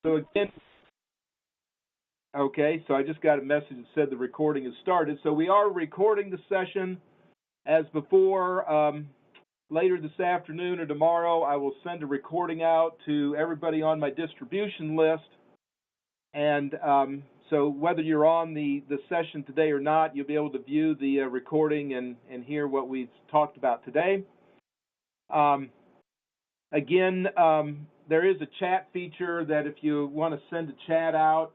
So again, okay, so I just got a message that said the recording has started. So we are recording the session as before. Later this afternoon or tomorrow, I will send a recording out to everybody on my distribution list. And so whether you're on the session today or not, you'll be able to view the recording and hear what we've talked about today. Again, there is a chat feature that if you want to send a chat out,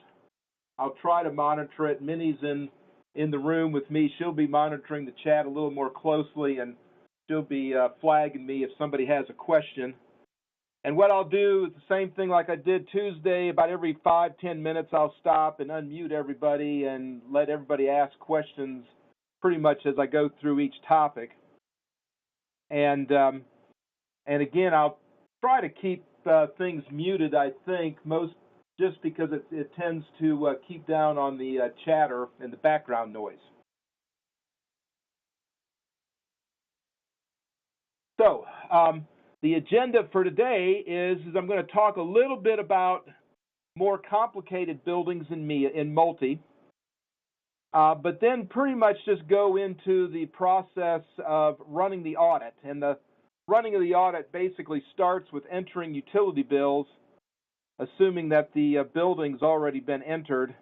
I'll try to monitor it. Minnie's in the room with me. She'll be monitoring the chat a little more closely, and she'll be flagging me if somebody has a question. And what I'll do is the same thing like I did Tuesday. About every 5-10 minutes, I'll stop and unmute everybody and let everybody ask questions pretty much as I go through each topic. And again, I'll try to keep things muted, I think, just because it tends to keep down on the chatter and the background noise. So the agenda for today is I'm going to talk a little bit about more complicated buildings in multi, but then pretty much just go into the process of running the audit. And the running of the audit basically starts with entering utility bills, assuming that the building's already been entered.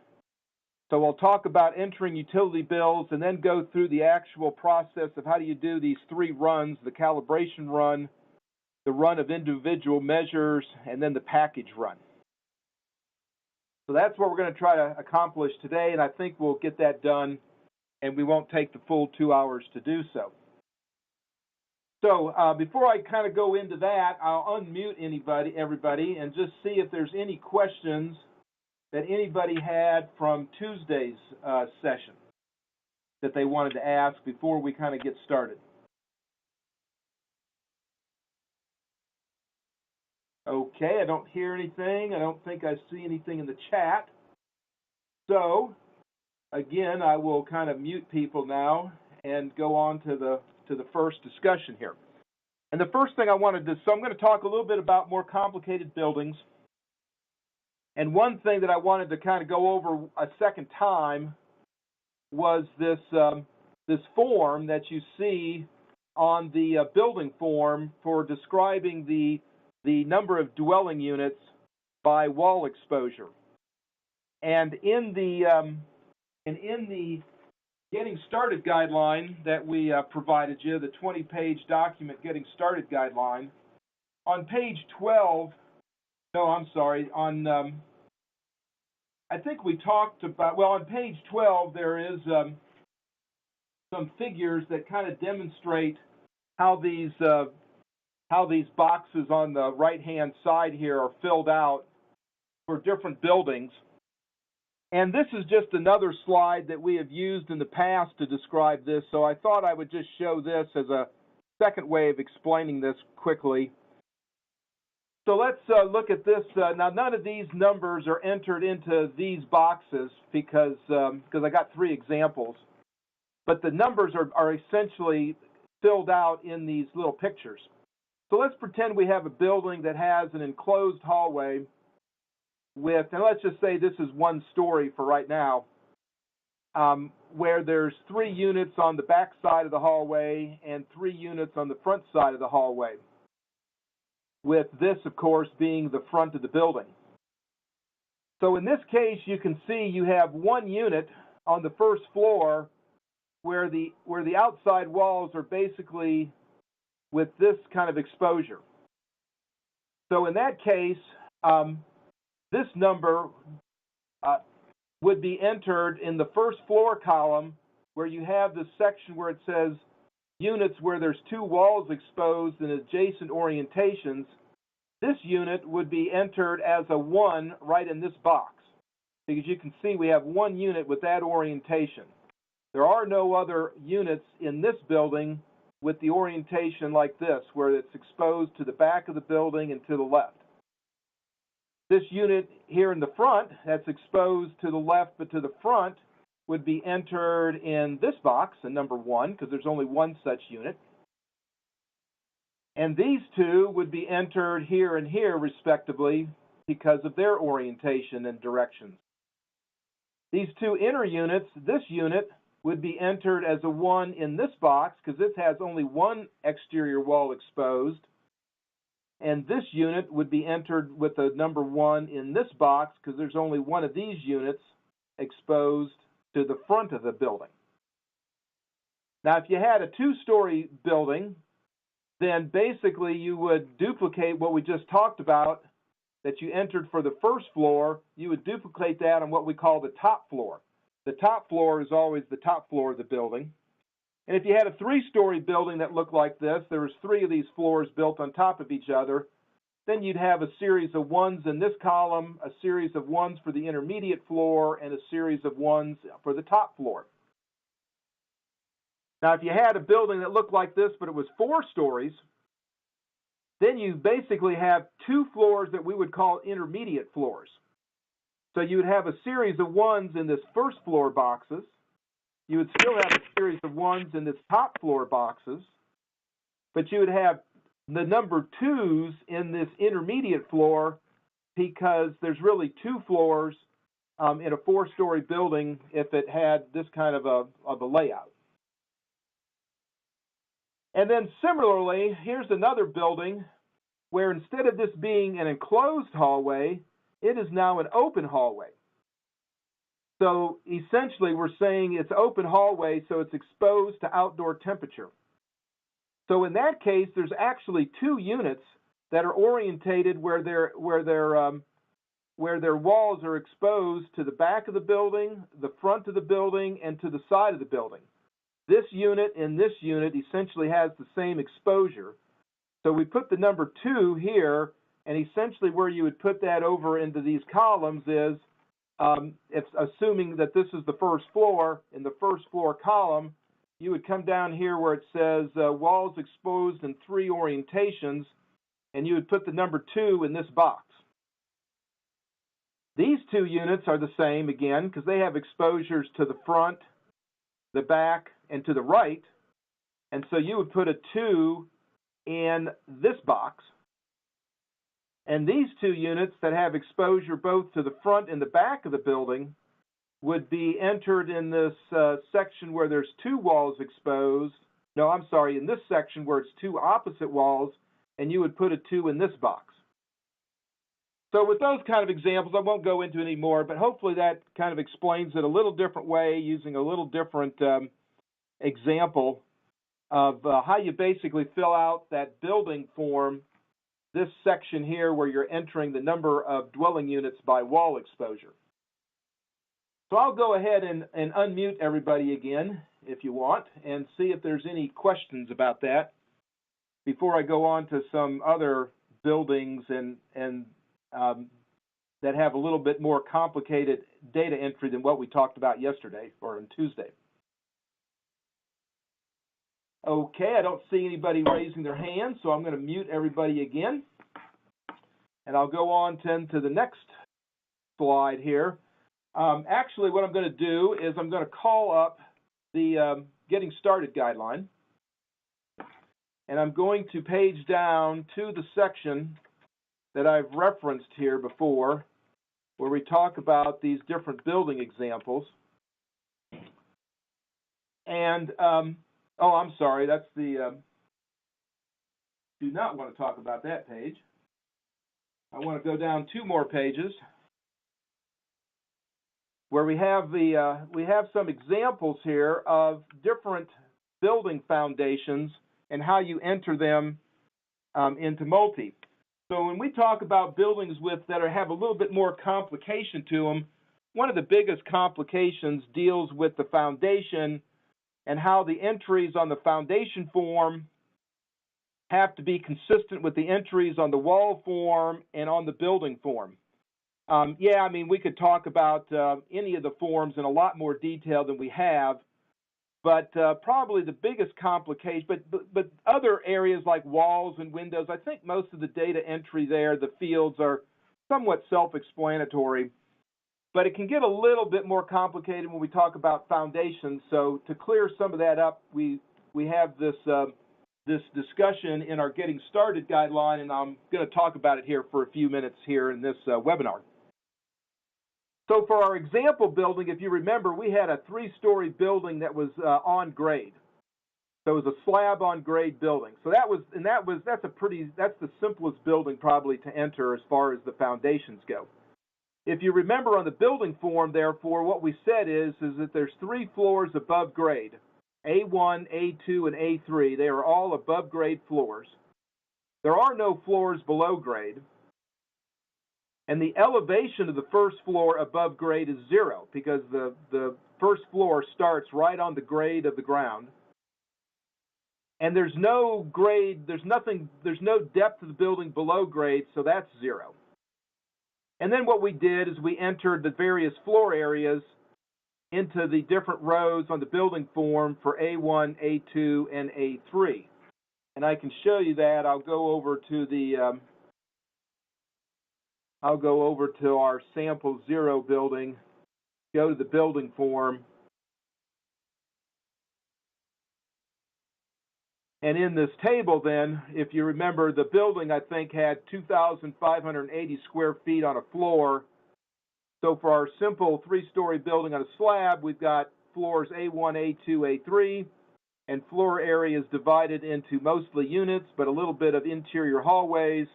So we'll talk about entering utility bills and then go through the actual process of how do you do these 3 runs, the calibration run, the run of individual measures, and then the package run. So that's what we're going to try to accomplish today, and I think we'll get that done, and we won't take the full 2 hours to do so. So before I kind of go into that, I'll unmute everybody, and just see if there's any questions that anybody had from Tuesday's session that they wanted to ask before we kind of get started. Okay, I don't hear anything. I don't think I see anything in the chat. So, again, I will kind of mute people now and go on to the first discussion here. And the first thing I wanted to, so I'm going to talk a little bit about more complicated buildings. And one thing that I wanted to kind of go over a second time was this form that you see on the building form for describing the number of dwelling units by wall exposure. And in the Getting Started guideline that we provided you, the 20-page document Getting Started guideline, on page 12, no, I'm sorry, on, I think we talked about, well, on page 12, there is some figures that kind of demonstrate how these boxes on the right-hand side here are filled out for different buildings. And this is just another slide that we have used in the past to describe this, so I thought I would just show this as a second way of explaining this quickly. So let's look at this. Now, none of these numbers are entered into these boxes because I got 3 examples, but the numbers are essentially filled out in these little pictures. So let's pretend we have a building that has an enclosed hallway with, and let's just say this is 1 story for right now, where there's 3 units on the back side of the hallway and 3 units on the front side of the hallway, with this, of course, being the front of the building. So in this case, you can see you have 1 unit on the first floor where the outside walls are basically with this kind of exposure. So in that case, this number would be entered in the first floor column where you have the section where it says units where there's 2 walls exposed in adjacent orientations. This unit would be entered as a 1 right in this box, because you can see we have 1 unit with that orientation. There are no other units in this building with the orientation like this, where it's exposed to the back of the building and to the left. This unit here in the front that's exposed to the left but to the front would be entered in this box, in number 1, because there's only 1 such unit. And these 2 would be entered here and here, respectively, because of their orientation and directions. These two inner units, this unit would be entered as a 1 in this box because this has only one exterior wall exposed. And this unit would be entered with a number 1 in this box because there's only one of these units exposed to the front of the building. Now, if you had a 2-story building, then basically you would duplicate what we just talked about that you entered for the first floor. You would duplicate that on what we call the top floor. The top floor is always the top floor of the building. And if you had a 3-story building that looked like this, there was 3 of these floors built on top of each other, then you'd have a series of 1s in this column, a series of 1s for the intermediate floor, and a series of 1s for the top floor. Now, if you had a building that looked like this, but it was 4 stories, then you basically have 2 floors that we would call intermediate floors. So you would have a series of 1s in this first floor boxes. You would still have a series of 1s in this top floor boxes, but you would have the number 2s in this intermediate floor because there's really 2 floors in a 4-story building if it had this kind of a layout. And then similarly, here's another building where instead of this being an enclosed hallway, it is now an open hallway. So essentially we're saying it's open hallway, so it's exposed to outdoor temperature. So in that case, there's actually 2 units that are orientated where their walls are exposed to the back of the building, the front of the building, and to the side of the building. This unit and this unit essentially has the same exposure. So we put the number 2 here, and essentially where you would put that over into these columns is, if assuming that this is the first floor, in the first floor column, you would come down here where it says walls exposed in 3 orientations, and you would put the number 2 in this box. These 2 units are the same again because they have exposures to the front, the back, and to the right, and so you would put a 2 in this box. And these 2 units that have exposure both to the front and the back of the building would be entered in this section where there's 2 walls exposed. No, I'm sorry, in this section where it's 2 opposite walls, and you would put a 2 in this box. So with those kind of examples, I won't go into any more, but hopefully that kind of explains it a little different way using a little different example of how you basically fill out that building form, this section here where you're entering the number of dwelling units by wall exposure. So I'll go ahead and unmute everybody again if you want and see if there's any questions about that before I go on to some other buildings and that have a little bit more complicated data entry than what we talked about yesterday or on Tuesday. Okay, I don't see anybody raising their hand, so I'm going to mute everybody again. And I'll go on to the next slide here. Actually, what I'm going to do is I'm going to call up the Getting Started guideline. And I'm going to page down to the section that I've referenced here before, where we talk about these different building examples. And oh, I'm sorry, that's the, do not want to talk about that page. I want to go down 2 more pages where we have some examples here of different building foundations and how you enter them into multi. So when we talk about buildings that have a little bit more complication to them, one of the biggest complications deals with the foundation and how the entries on the foundation form have to be consistent with the entries on the wall form and on the building form. Yeah, I mean, we could talk about any of the forms in a lot more detail than we have, but probably the biggest complication, but other areas like walls and windows, I think most of the data entry there, the fields are somewhat self-explanatory. But it can get a little bit more complicated when we talk about foundations. So to clear some of that up, we have this this discussion in our Getting Started guideline, and I'm going to talk about it here for a few minutes here in this webinar. So for our example building, if you remember, we had a 3-story building that was on grade. So it was a slab on grade building. So that's the simplest building probably to enter as far as the foundations go. If you remember on the building form, therefore, what we said is that there's 3 floors above grade, A1, A2, and A3. They are all above grade floors. There are no floors below grade. And the elevation of the first floor above grade is 0 because the first floor starts right on the grade of the ground. And there's no grade, there's no depth of the building below grade, so that's 0. And then what we did is we entered the various floor areas into the different rows on the building form for A1, A2, and A3. And I can show you that. I'll go over to our sample 0 building, go to the building form. And in this table then, if you remember, the building I think had 2,580 square feet on a floor. So for our simple 3-story building on a slab, we've got floors A1, A2, A3, and floor areas divided into mostly units, but a little bit of interior hallways,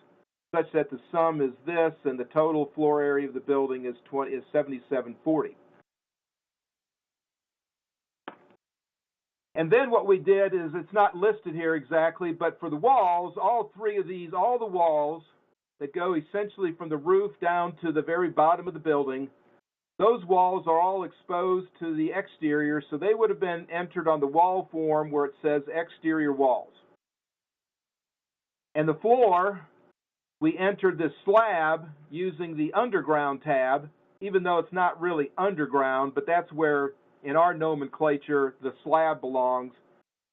such that the sum is this, and the total floor area of the building is 7,740. And then what we did is, it's not listed here exactly, but for the walls, all 3 of these, all the walls that go essentially from the roof down to the very bottom of the building, those walls are all exposed to the exterior, so they would have been entered on the wall form where it says exterior walls. And the floor, we entered this slab using the underground tab, even though it's not really underground, but that's where, in our nomenclature, the slab belongs.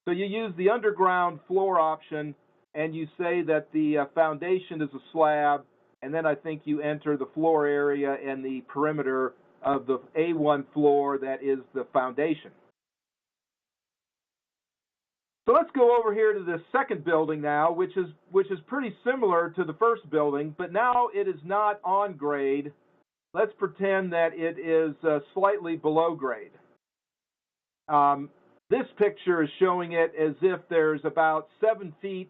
So you use the underground floor option, and you say that the foundation is a slab, and then I think you enter the floor area and the perimeter of the A1 floor that is the foundation. So let's go over here to the second building now, which is pretty similar to the first building, but now it is not on grade. Let's pretend that it is slightly below grade. This picture is showing it as if there's about 7 feet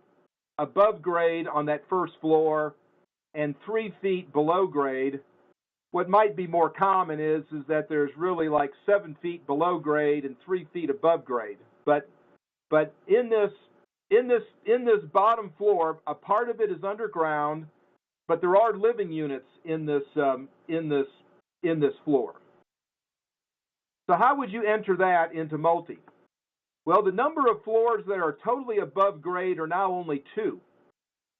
above grade on that first floor and 3 feet below grade. What might be more common is that there's really like 7 feet below grade and 3 feet above grade. But in this bottom floor, a part of it is underground, but there are living units in this floor. So how would you enter that into multi? Well, the number of floors that are totally above grade are now only 2.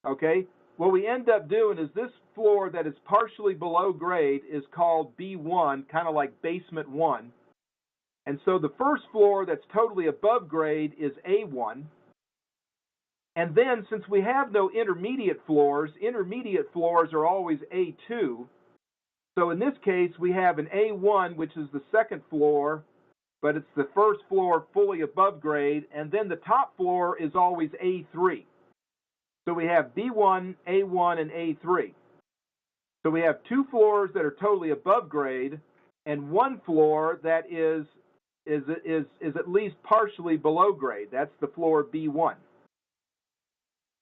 Okay? What we end up doing is this floor that is partially below grade is called B1, kind of like basement 1. And so the first floor that's totally above grade is A1. And then since we have no intermediate floors are always A2. So in this case, we have an A1, which is the second floor, but it's the first floor fully above grade, and then the top floor is always A3. So we have B1, A1, and A3. So we have 2 floors that are totally above grade, and 1 floor that is at least partially below grade. That's the floor B1.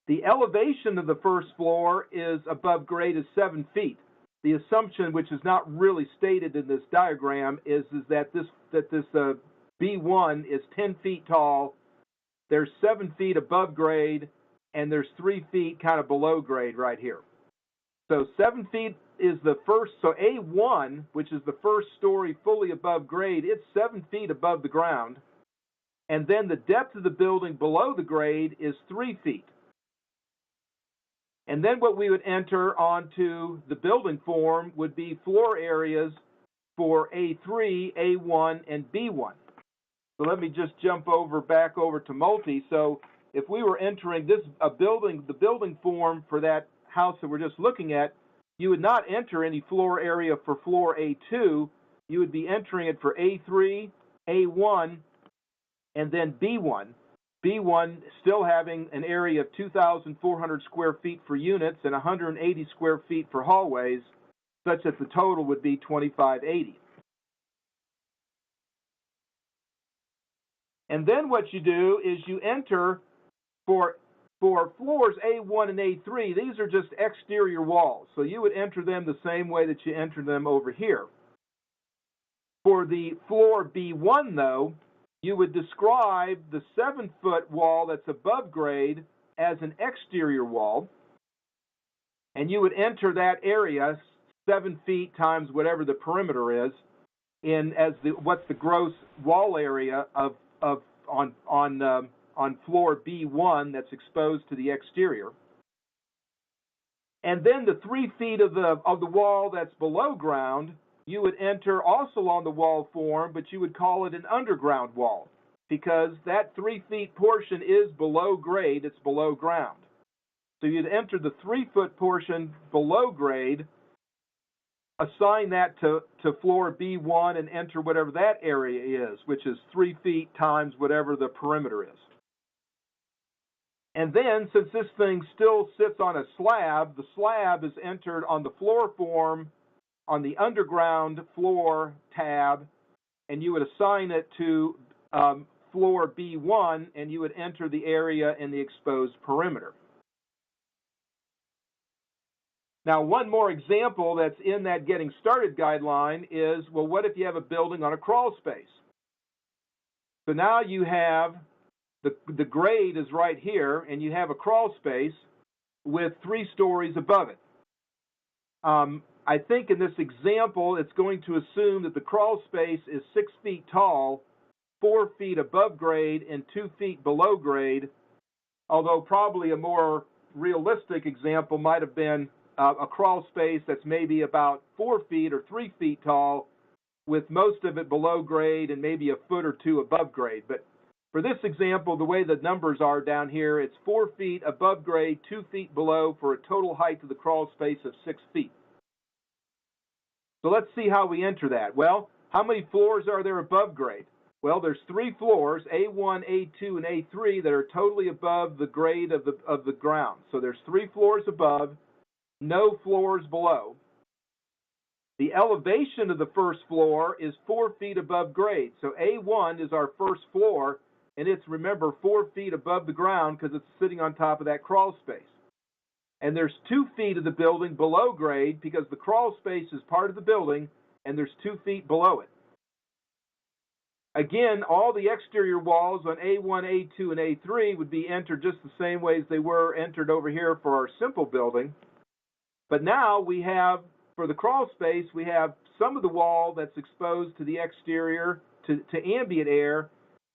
The elevation of the first floor is above grade is 7 feet. The assumption, which is not really stated in this diagram, is that this B1 is 10 feet tall, there's 7 feet above grade, and there's 3 feet kind of below grade right here. So 7 feet is the first, so A1, which is the first story fully above grade, it's 7 feet above the ground. And then the depth of the building below the grade is 3 feet. And then what we would enter onto the building form would be floor areas for A3, A1, and B1. So let me just jump back over to multi. So if we were entering the building form for that house that we're just looking at, you would not enter any floor area for floor A2. You would be entering it for A3, A1, and then B1. B1 still having an area of 2,400 square feet for units and 180 square feet for hallways, such that the total would be 2,580. And then what you do is you enter for floors A1 and A3, these are just exterior walls. So you would enter them the same way that you enter them over here. For the floor B1, though, you would describe the 7-foot wall that's above grade as an exterior wall. And you would enter that area 7 feet times whatever the perimeter is what's the gross wall area on floor B1 that's exposed to the exterior. And then the 3 feet of the wall that's below ground, you would enter also on the wall form, but you would call it an underground wall because that 3 feet portion is below grade, it's below ground. So you'd enter the 3-foot portion below grade, assign that to floor B1 and enter whatever that area is, which is 3 feet times whatever the perimeter is. And then, since this thing still sits on a slab, the slab is entered on the floor form on the underground floor tab, and you would assign it to floor B1, and you would enter the area in the exposed perimeter. Now, one more example that's in that Getting Started guideline is, well, what if you have a building on a crawl space? So now you have the grade is right here, and you have a crawl space with 3 stories above it. I think in this example, it's going to assume that the crawl space is 6 feet tall, 4 feet above grade, and 2 feet below grade, although probably a more realistic example might have been a crawl space that's maybe about 4 feet or 3 feet tall, with most of it below grade and maybe a foot or 2 above grade. But for this example, the way the numbers are down here, it's 4 feet above grade, 2 feet below, for a total height of the crawl space of 6 feet. So let's see how we enter that. Well, how many floors are there above grade? Well, there's 3 floors, A1, A2, and A3, that are totally above the grade of the ground. So there's 3 floors above, no floors below. The elevation of the first floor is 4 feet above grade. So A1 is our first floor, and it's, remember, 4 feet above the ground because it's sitting on top of that crawl space. And there's 2 feet of the building below grade because the crawl space is part of the building, and there's 2 feet below it. Again, all the exterior walls on A1, A2, and A3 would be entered just the same way as they were entered over here for our simple building. But now we have, for the crawl space, we have some of the wall that's exposed to the exterior, to ambient air,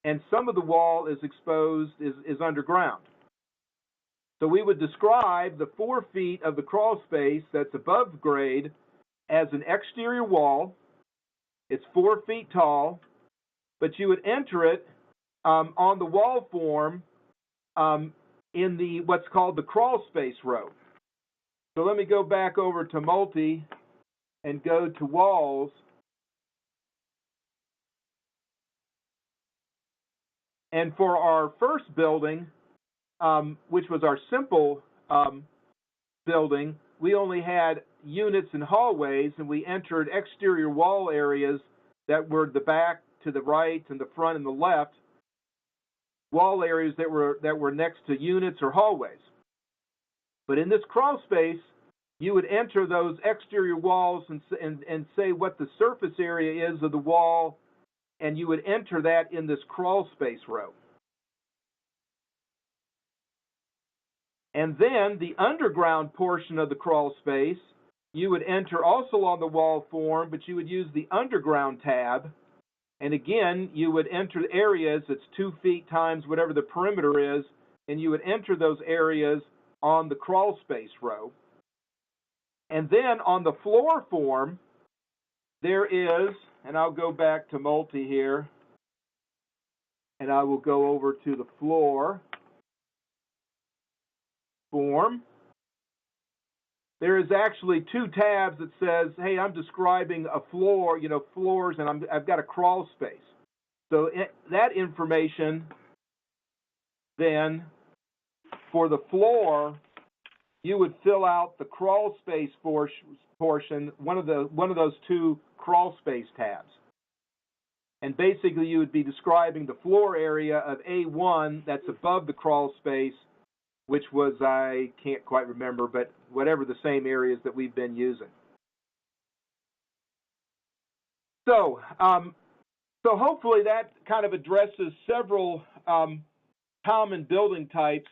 and some of the wall is exposed, is underground. So we would describe the 4 feet of the crawl space that's above grade as an exterior wall. It's 4 feet tall, but you would enter it on the wall form in the what's called the crawl space row. So let me go back over to multi and go to walls. And for our first building, which was our simple building, we only had units and hallways, and we entered exterior wall areas that were the back to the right and the front and the left, wall areas that were next to units or hallways. But in this crawl space, you would enter those exterior walls and say what the surface area is of the wall, and you would enter that in this crawl space row. And then the underground portion of the crawl space, you would enter also on the wall form, but you would use the underground tab. And again, you would enter areas that's 2 feet times whatever the perimeter is, and you would enter those areas on the crawl space row. And then on the floor form, there is, and I'll go back to multi here, and I will go over to the floor form. There is actually 2 tabs that says, hey, I'm describing a floor, floors, and I've got a crawl space. So that information then for the floor, you would fill out the crawl space portion, one of those two crawl space tabs. And basically you would be describing the floor area of A1 that's above the crawl space, which was, I can't quite remember, but whatever the same areas that we've been using. So hopefully that kind of addresses several common building types.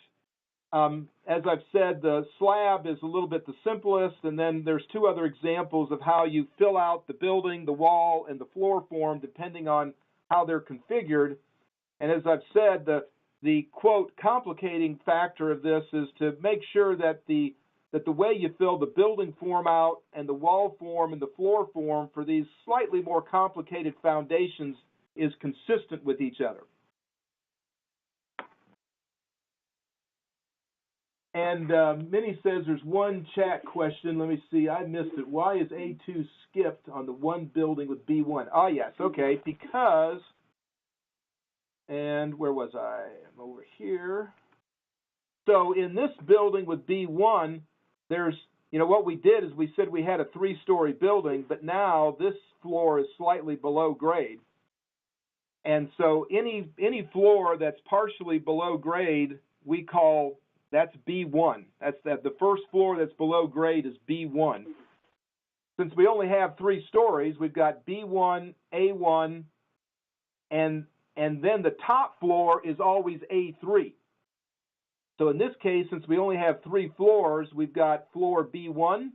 As I've said, the slab is a little bit the simplest, and then there's two other examples of how you fill out the building, the wall, and the floor form depending on how they're configured. And as I've said, the quote complicating factor of this is to make sure that the way you fill the building form out and the wall form and the floor form for these slightly more complicated foundations is consistent with each other. And Minnie says there's one chat question. Let me see. I missed it. Why is A2 skipped on the one building with B1? Oh, yes. Okay. Because, and where was I? I'm over here. So in this building with B1, there's, what we did is we said we had a 3-story building, but now this floor is slightly below grade. And so any floor that's partially below grade, we call, that's B1. The first floor that's below grade is B1. Since we only have 3 stories, we've got B1, A1, and then the top floor is always A3. So in this case, since we only have 3 floors, we've got floor B1,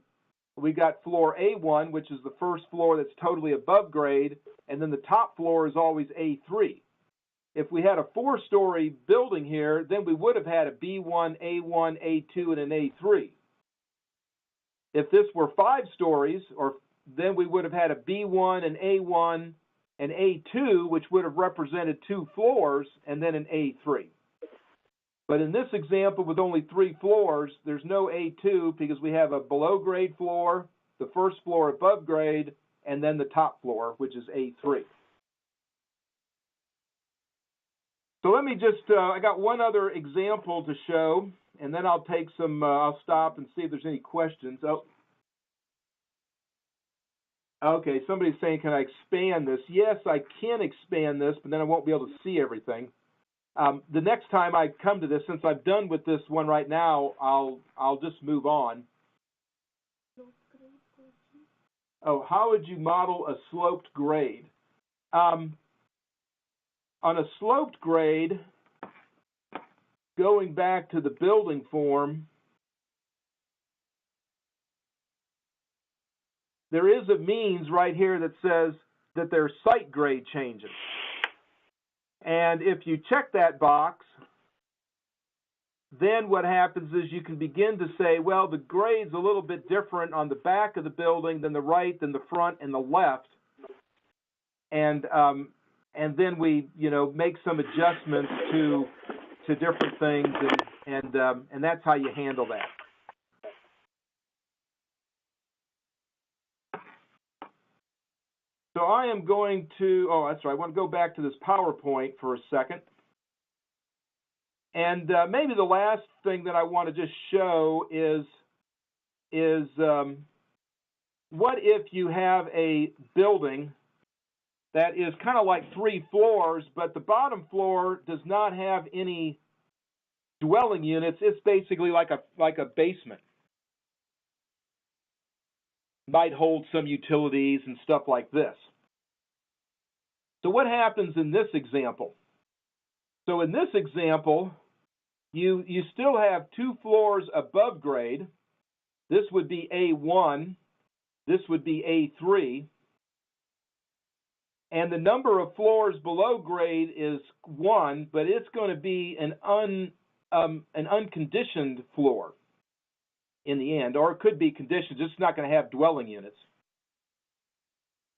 we've got floor A1, which is the first floor that's totally above grade, and then the top floor is always A3. If we had a 4-story building here, then we would have had a B1, A1, A2, and an A3. If this were 5 stories, then we would have had a B1, an A1, an A2, which would have represented 2 floors, and then an A3. But in this example, with only 3 floors, there's no A2 because we have a below-grade floor, the first floor above grade, and then the top floor, which is A3. So let me just, I got one other example to show, and then I'll take some, I'll stop and see if there's any questions. Oh, okay, somebody's saying, can I expand this? Yes, I can expand this, but then I won't be able to see everything. The next time I come to this, since I'm done with this one right now, I'll just move on. Oh, how would you model a sloped grade? On a sloped grade, going back to the building form, there is a means right here that says that there's site grade changes. And if you check that box, then what happens is you can begin to say, well, the grade's a little bit different on the back of the building than the right, than the front, and the left. And then we, make some adjustments to different things, and that's how you handle that. So I am going to, that's right, I want to go back to this PowerPoint for a second. And maybe the last thing that I want to just show is what if you have a building that is kind of like 3 floors, but the bottom floor does not have any dwelling units. It's basically like a basement. Might hold some utilities and stuff like this. So what happens in this example? So in this example, you still have 2 floors above grade. This would be A1. This would be A3. And the number of floors below grade is 1, but it's going to be an unconditioned floor in the end, or it could be conditioned, just not going to have dwelling units.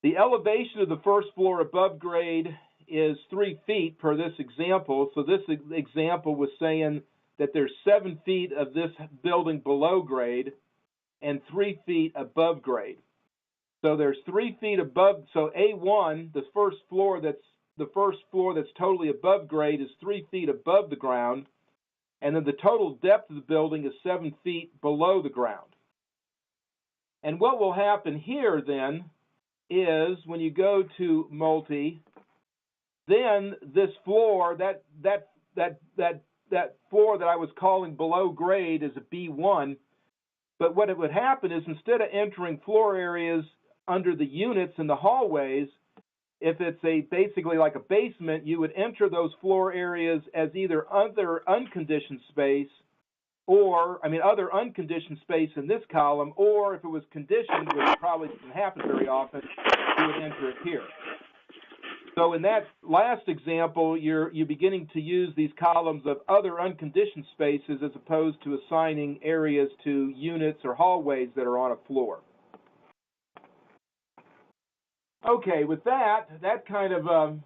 The elevation of the first floor above grade is 3 feet per this example. So this example was saying that there's 7 feet of this building below grade and 3 feet above grade. So there's 3 feet above. So A1, the first floor that's totally above grade, is 3 feet above the ground, and then the total depth of the building is 7 feet below the ground. And what will happen here then is when you go to multi, then this floor, that floor that I was calling below grade is a B1. But what it would happen is instead of entering floor areas under the units in the hallways, if it's basically like a basement, you would enter those floor areas as either other unconditioned space other unconditioned space in this column, or if it was conditioned, which probably doesn't happen very often, you would enter it here. So in that last example, you're beginning to use these columns of other unconditioned spaces as opposed to assigning areas to units or hallways that are on a floor. Okay, with that kind of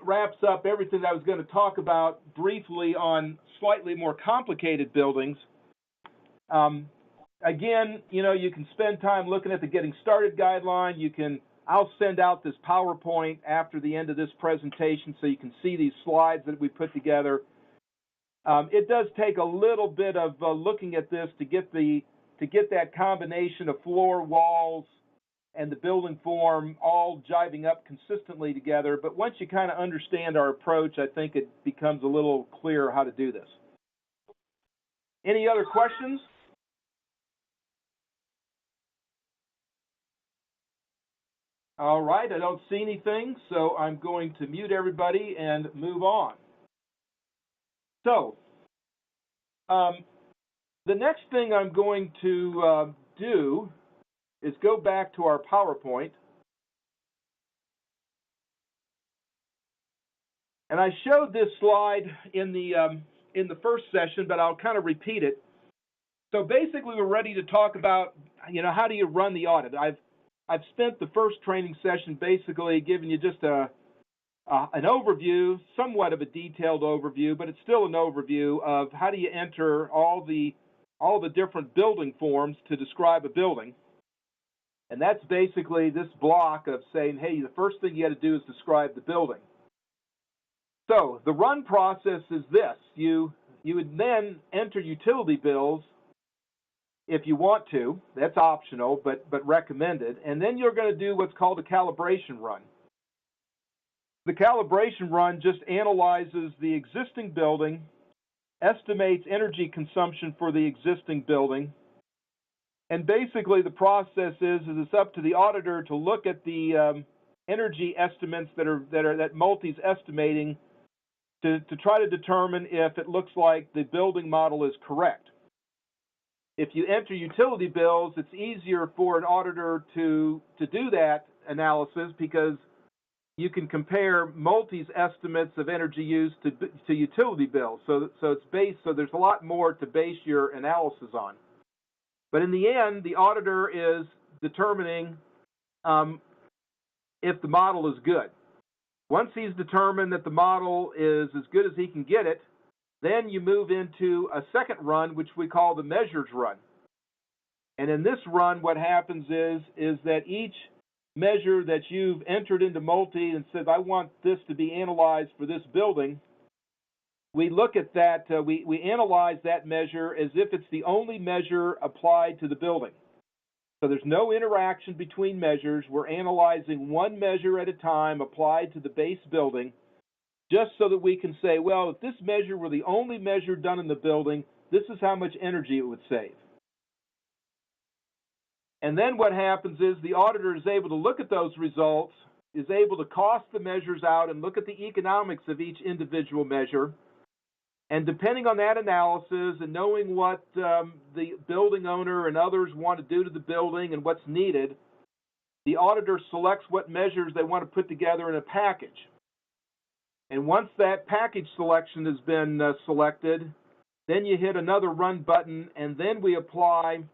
wraps up everything that I was going to talk about briefly on slightly more complicated buildings. Again, you can spend time looking at the Getting Started guideline. I'll send out this PowerPoint after the end of this presentation so you can see these slides that we put together. It does take a little bit of looking at this to get that combination of floor, walls, and the building form all jiving up consistently together. But once you kind of understand our approach, I think it becomes a little clearer how to do this. Any other questions? All right, I don't see anything, so I'm going to mute everybody and move on. So, the next thing I'm going to do is go back to our PowerPoint. And I showed this slide in the first session, but I'll kind of repeat it. So basically, we're ready to talk about, how do you run the audit? I've spent the first training session basically giving you just an overview, somewhat of a detailed overview, but it's still an overview of how do you enter all the different building forms to describe a building. And that's basically this block of saying, hey, the first thing you got to do is describe the building. So the run process is this. You would then enter utility bills if you want to. That's optional, but recommended. And then you're going to do what's called a calibration run. The calibration run just analyzes the existing building, estimates energy consumption for the existing building, and basically the process is it's up to the auditor to look at the energy estimates that Multi's estimating to try to determine if it looks like the building model is correct. If you enter utility bills, it's easier for an auditor to do that analysis because you can compare Multi's estimates of energy use to utility bills. So there's a lot more to base your analysis on. But in the end, the auditor is determining if the model is good. Once he's determined that the model is as good as he can get it, then you move into a second run, which we call the measures run. And in this run, what happens is that each measure that you've entered into Multi and said, I want this to be analyzed for this building, we look at that, we analyze that measure as if it's the only measure applied to the building. So there's no interaction between measures. We're analyzing one measure at a time applied to the base building, just so that we can say, well, if this measure were the only measure done in the building, this is how much energy it would save. And then what happens is the auditor is able to look at those results, is able to cost the measures out and look at the economics of each individual measure. And depending on that analysis and knowing what the building owner and others want to do to the building and what's needed, the auditor selects what measures they want to put together in a package. And once that package selection has been selected, then you hit another run button, and then we apply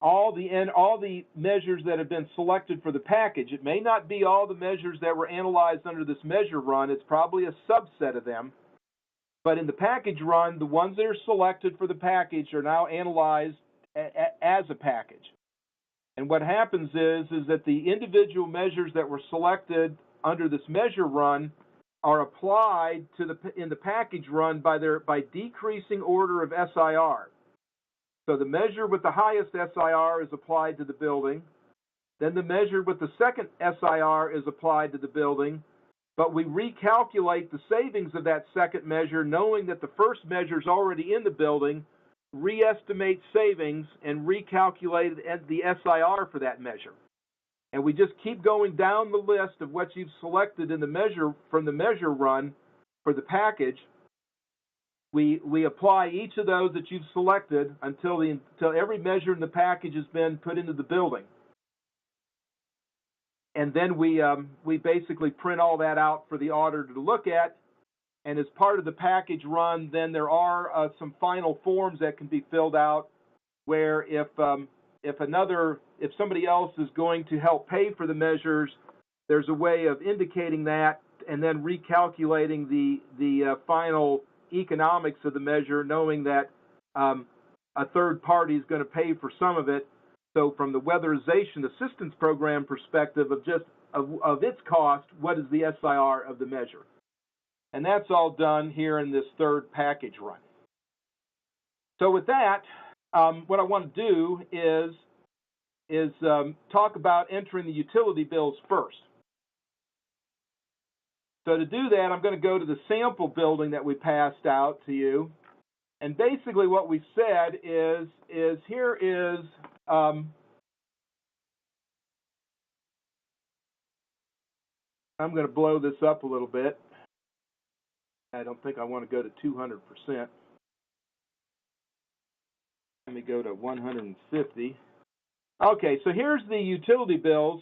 all the measures that have been selected for the package. It may not be all the measures that were analyzed under this measure run. It's probably a subset of them. But in the package run, the ones that are selected for the package are now analyzed as a package. And what happens is that the individual measures that were selected under this measure run are applied to in the package run by decreasing order of SIR. So the measure with the highest SIR is applied to the building. Then the measure with the second SIR is applied to the building. But we recalculate the savings of that second measure, knowing that the first measure is already in the building, re-estimate savings, and recalculate the SIR for that measure. And we just keep going down the list of what you've selected in the measure from the measure run for the package. We apply each of those that you've selected until every measure in the package has been put into the building. And then we basically print all that out for the auditor to look at. And as part of the package run, then there are some final forms that can be filled out where if somebody else is going to help pay for the measures, there's a way of indicating that and then recalculating the final economics of the measure, knowing that a third party is going to pay for some of it. So from the weatherization assistance program perspective of its cost, what is the SIR of the measure? And that's all done here in this third package run. So with that, what I want to do is talk about entering the utility bills first. So to do that, I'm going to go to the sample building that we passed out to you. And basically what we said is here is I'm going to blow this up a little bit. I don't think I want to go to 200%. Let me go to 150. Okay, so here's the utility bills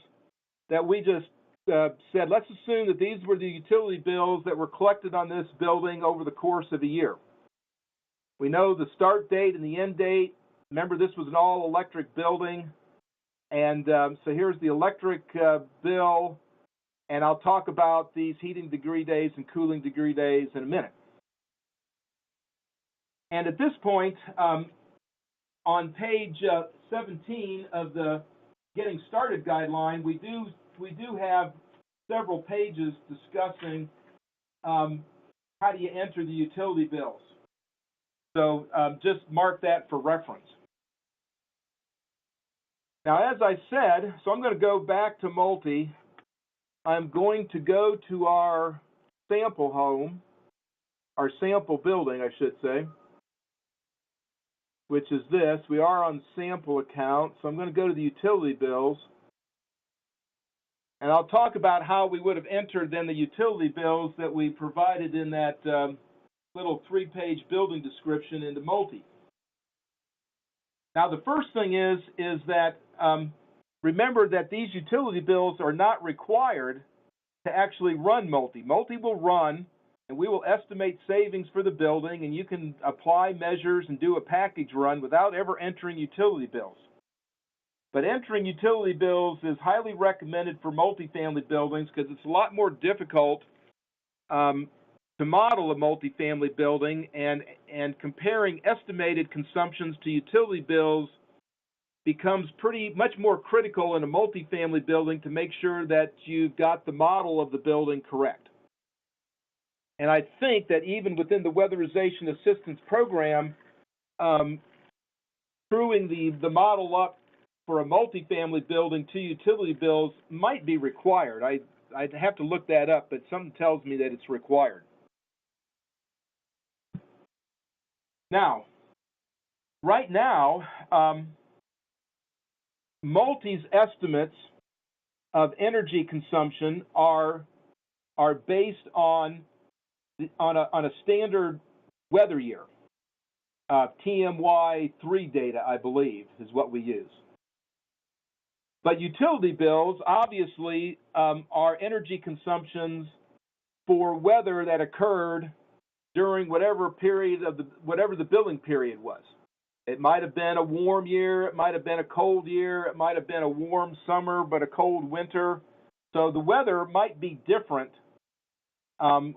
that we just said. Let's assume that these were the utility bills that were collected on this building over the course of a year. We know the start date and the end date. Remember, this was an all-electric building. And so here's the electric bill. And I'll talk about these heating degree days and cooling degree days in a minute. And at this point, on page 17 of the Getting Started guideline, we do have several pages discussing how do you enter the utility bills. So just mark that for reference. Now, as I said, so I'm going to go back to multi. I'm going to go to our sample home, our sample building, I should say, which is this. We are on sample account, so I'm going to go to the utility bills. And I'll talk about how we would have entered then the utility bills that we provided in that little 3-page building description into multi. Now, the first thing is that remember that these utility bills are not required to actually run multi. Multi will run, and we will estimate savings for the building, and you can apply measures and do a package run without ever entering utility bills. But entering utility bills is highly recommended for multifamily buildings because it's a lot more difficult to model a multifamily building, and comparing estimated consumptions to utility bills becomes pretty much more critical in a multifamily building to make sure that you've got the model of the building correct. And I think that even within the weatherization assistance program, screwing the model up for a multifamily building to utility bills might be required. I'd have to look that up, but something tells me that it's required. Now, right now, multi's estimates of energy consumption are based on a standard weather year. TMY3 data, I believe, is what we use. But utility bills obviously are energy consumptions for weather that occurred during whatever the billing period was. It might have been a warm year, it might have been a cold year, it might have been a warm summer but a cold winter. So the weather might be different for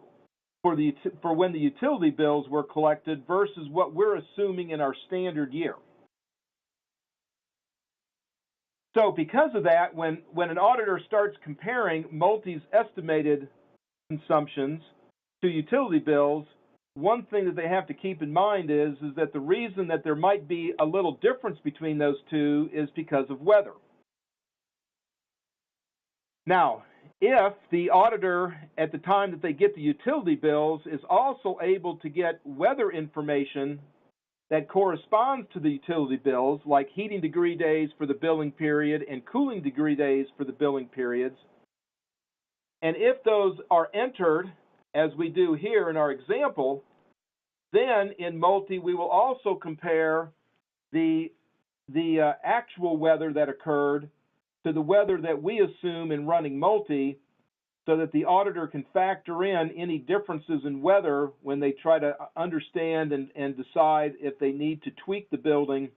when the utility bills were collected versus what we're assuming in our standard year. So because of that, when an auditor starts comparing multi's estimated consumptions to utility bills, one thing that they have to keep in mind is that the reason that there might be a little difference between those two is because of weather. Now, if the auditor at the time that they get the utility bills is also able to get weather information that corresponds to the utility bills, like heating degree days for the billing period and cooling degree days for the billing periods, and if those are entered, as we do here in our example, then in multi we will also compare the actual weather that occurred to the weather that we assume in running multi, so that the auditor can factor in any differences in weather when they try to understand and decide if they need to tweak the building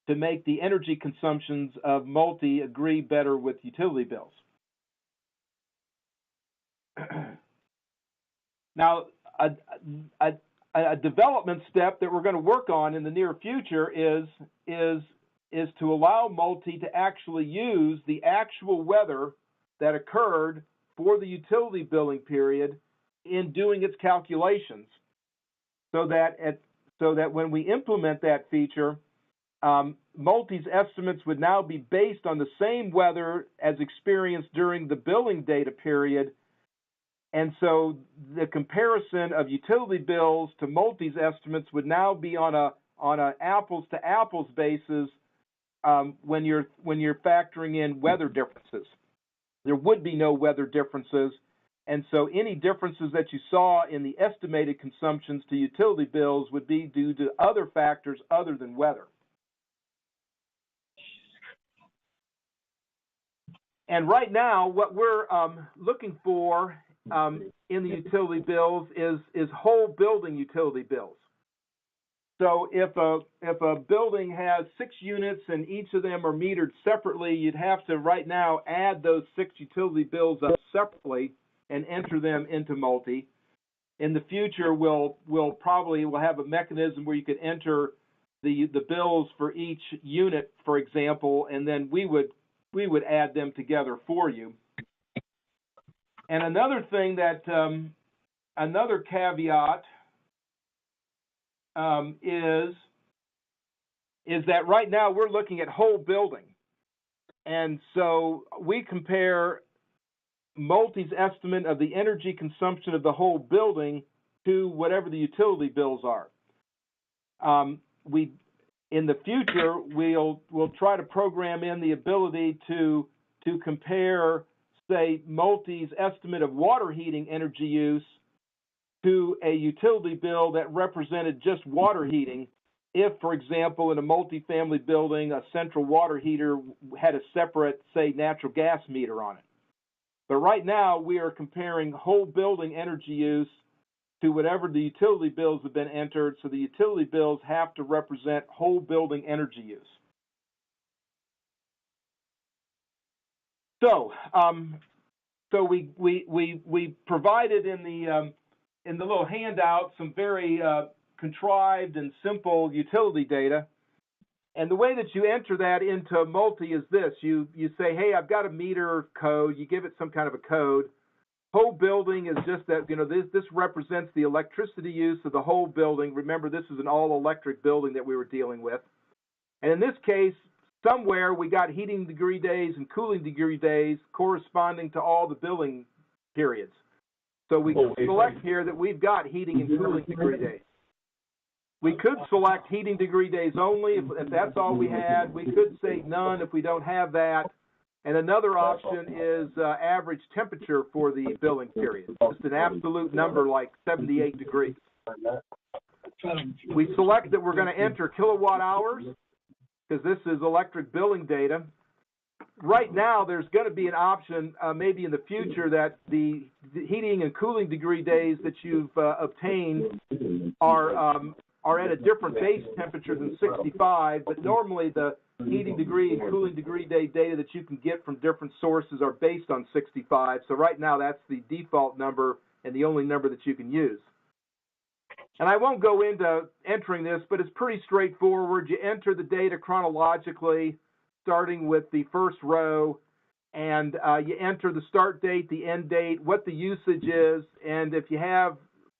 to make the energy consumptions of multi agree better with utility bills. Now, a development step that we're going to work on in the near future is to allow multi to actually use the actual weather that occurred for the utility billing period in doing its calculations, so that when we implement that feature, multi's estimates would now be based on the same weather as experienced during the billing data period. And so the comparison of utility bills to multi's estimates would now be on a apples to apples basis when you're factoring in weather differences. There would be no weather differences, and so any differences that you saw in the estimated consumptions to utility bills would be due to other factors other than weather. And right now, what we're looking for in the utility bills is whole building utility bills. So if a building has 6 units and each of them are metered separately, you'd have to right now add those 6 utility bills up separately and enter them into multi. In the future, we'll have a mechanism where you could enter the bills for each unit, for example, and then we would add them together for you. And another thing that another caveat is that right now we're looking at whole building, and so we compare multi's estimate of the energy consumption of the whole building to whatever the utility bills are. In the future we'll try to program in the ability to compare, say, multi's estimate of water heating energy use to a utility bill that represented just water heating, if, for example, in a multifamily building, a central water heater had a separate, say, natural gas meter on it. But right now, we are comparing whole building energy use to whatever the utility bills have been entered, so the utility bills have to represent whole building energy use. So we provided in the little handout some very contrived and simple utility data. And the way that you enter that into multi is this. You say, hey, I've got a meter code. You give it some kind of a code. Whole building is just that, this represents the electricity use of the whole building. Remember, this is an all-electric building that we were dealing with. And in this case, somewhere we got heating degree days and cooling degree days corresponding to all the billing periods. So we can select here that we've got heating and cooling degree days. We could select heating degree days only if that's all we had. We could say none if we don't have that. And another option is average temperature for the billing period, just an absolute number like 78 degrees. We select that we're going to enter kilowatt hours because this is electric billing data. Right now, there's going to be an option maybe in the future that the heating and cooling degree days that you've obtained are at a different base temperature than 65, but normally the heating degree and cooling degree day data that you can get from different sources are based on 65. So right now that's the default number and the only number that you can use. And I won't go into entering this, but it's pretty straightforward. You enter the data chronologically, starting with the first row, and you enter the start date, the end date, what the usage is, and if you have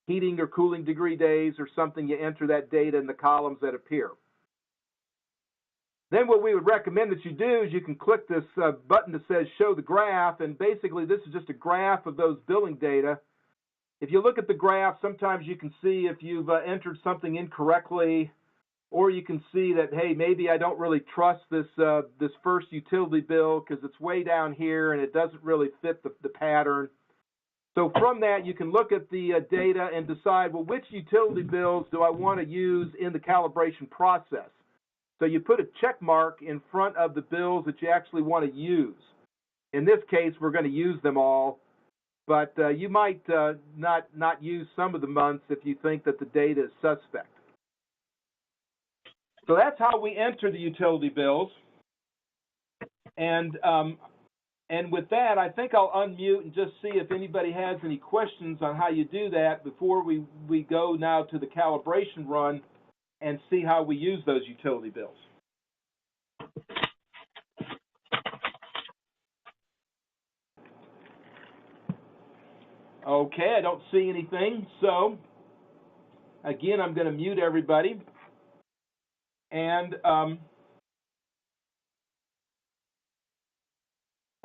heating or cooling degree days or something, you enter that data in the columns that appear. Then what we would recommend that you do is you can click this button that says Show the Graph, and basically this is just a graph of those billing data. If you look at the graph, sometimes you can see if you've entered something incorrectly, or you can see that, hey, maybe I don't really trust this this first utility bill because it's way down here and it doesn't really fit the pattern. So from that, you can look at the data and decide, well, which utility bills do I want to use in the calibration process? So you put a check mark in front of the bills that you actually want to use. In this case, we're going to use them all, but you might not use some of the months if you think that the data is suspect. So that's how we enter the utility bills. And with that, I think I'll unmute and just see if anybody has any questions on how you do that before we go now to the calibration run and see how we use those utility bills. Okay, I don't see anything. So again, I'm going to mute everybody. And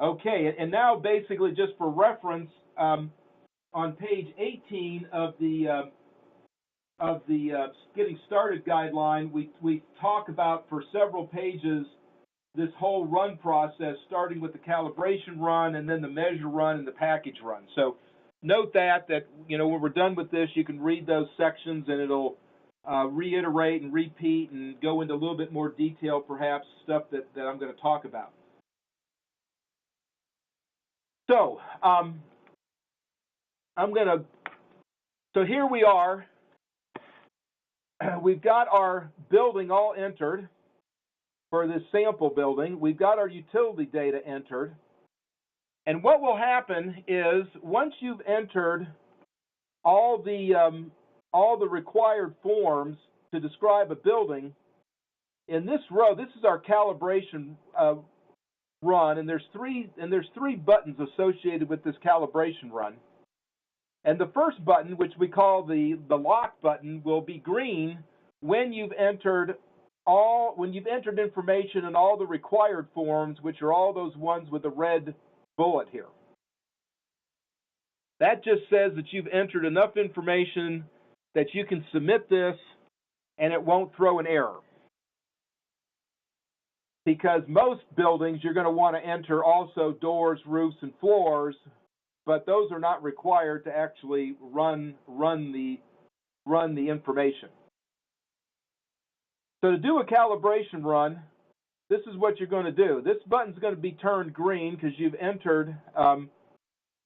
okay, and now basically just for reference, on page 18 of the Getting Started guideline, we talk about for several pages this whole run process, starting with the calibration run and then the measure run and the package run. So note that you know, when we're done with this, you can read those sections and it'll reiterate and repeat and go into a little bit more detail, perhaps stuff that I'm going to talk about. So so here we are. We've got our building all entered for this sample building. We've got our utility data entered. And what will happen is once you've entered all the required forms to describe a building, in this row, this is our calibration run, and there's three buttons associated with this calibration run. And the first button, which we call the lock button, will be green when you've entered information in all the required forms, which are all those ones with the red bullet here. That just says that you've entered enough information that you can submit this and it won't throw an error. Because most buildings you're going to want to enter also doors, roofs, and floors, but those are not required to actually run the information. So to do a calibration run, this is what you're going to do. This button's going to be turned green because you've entered,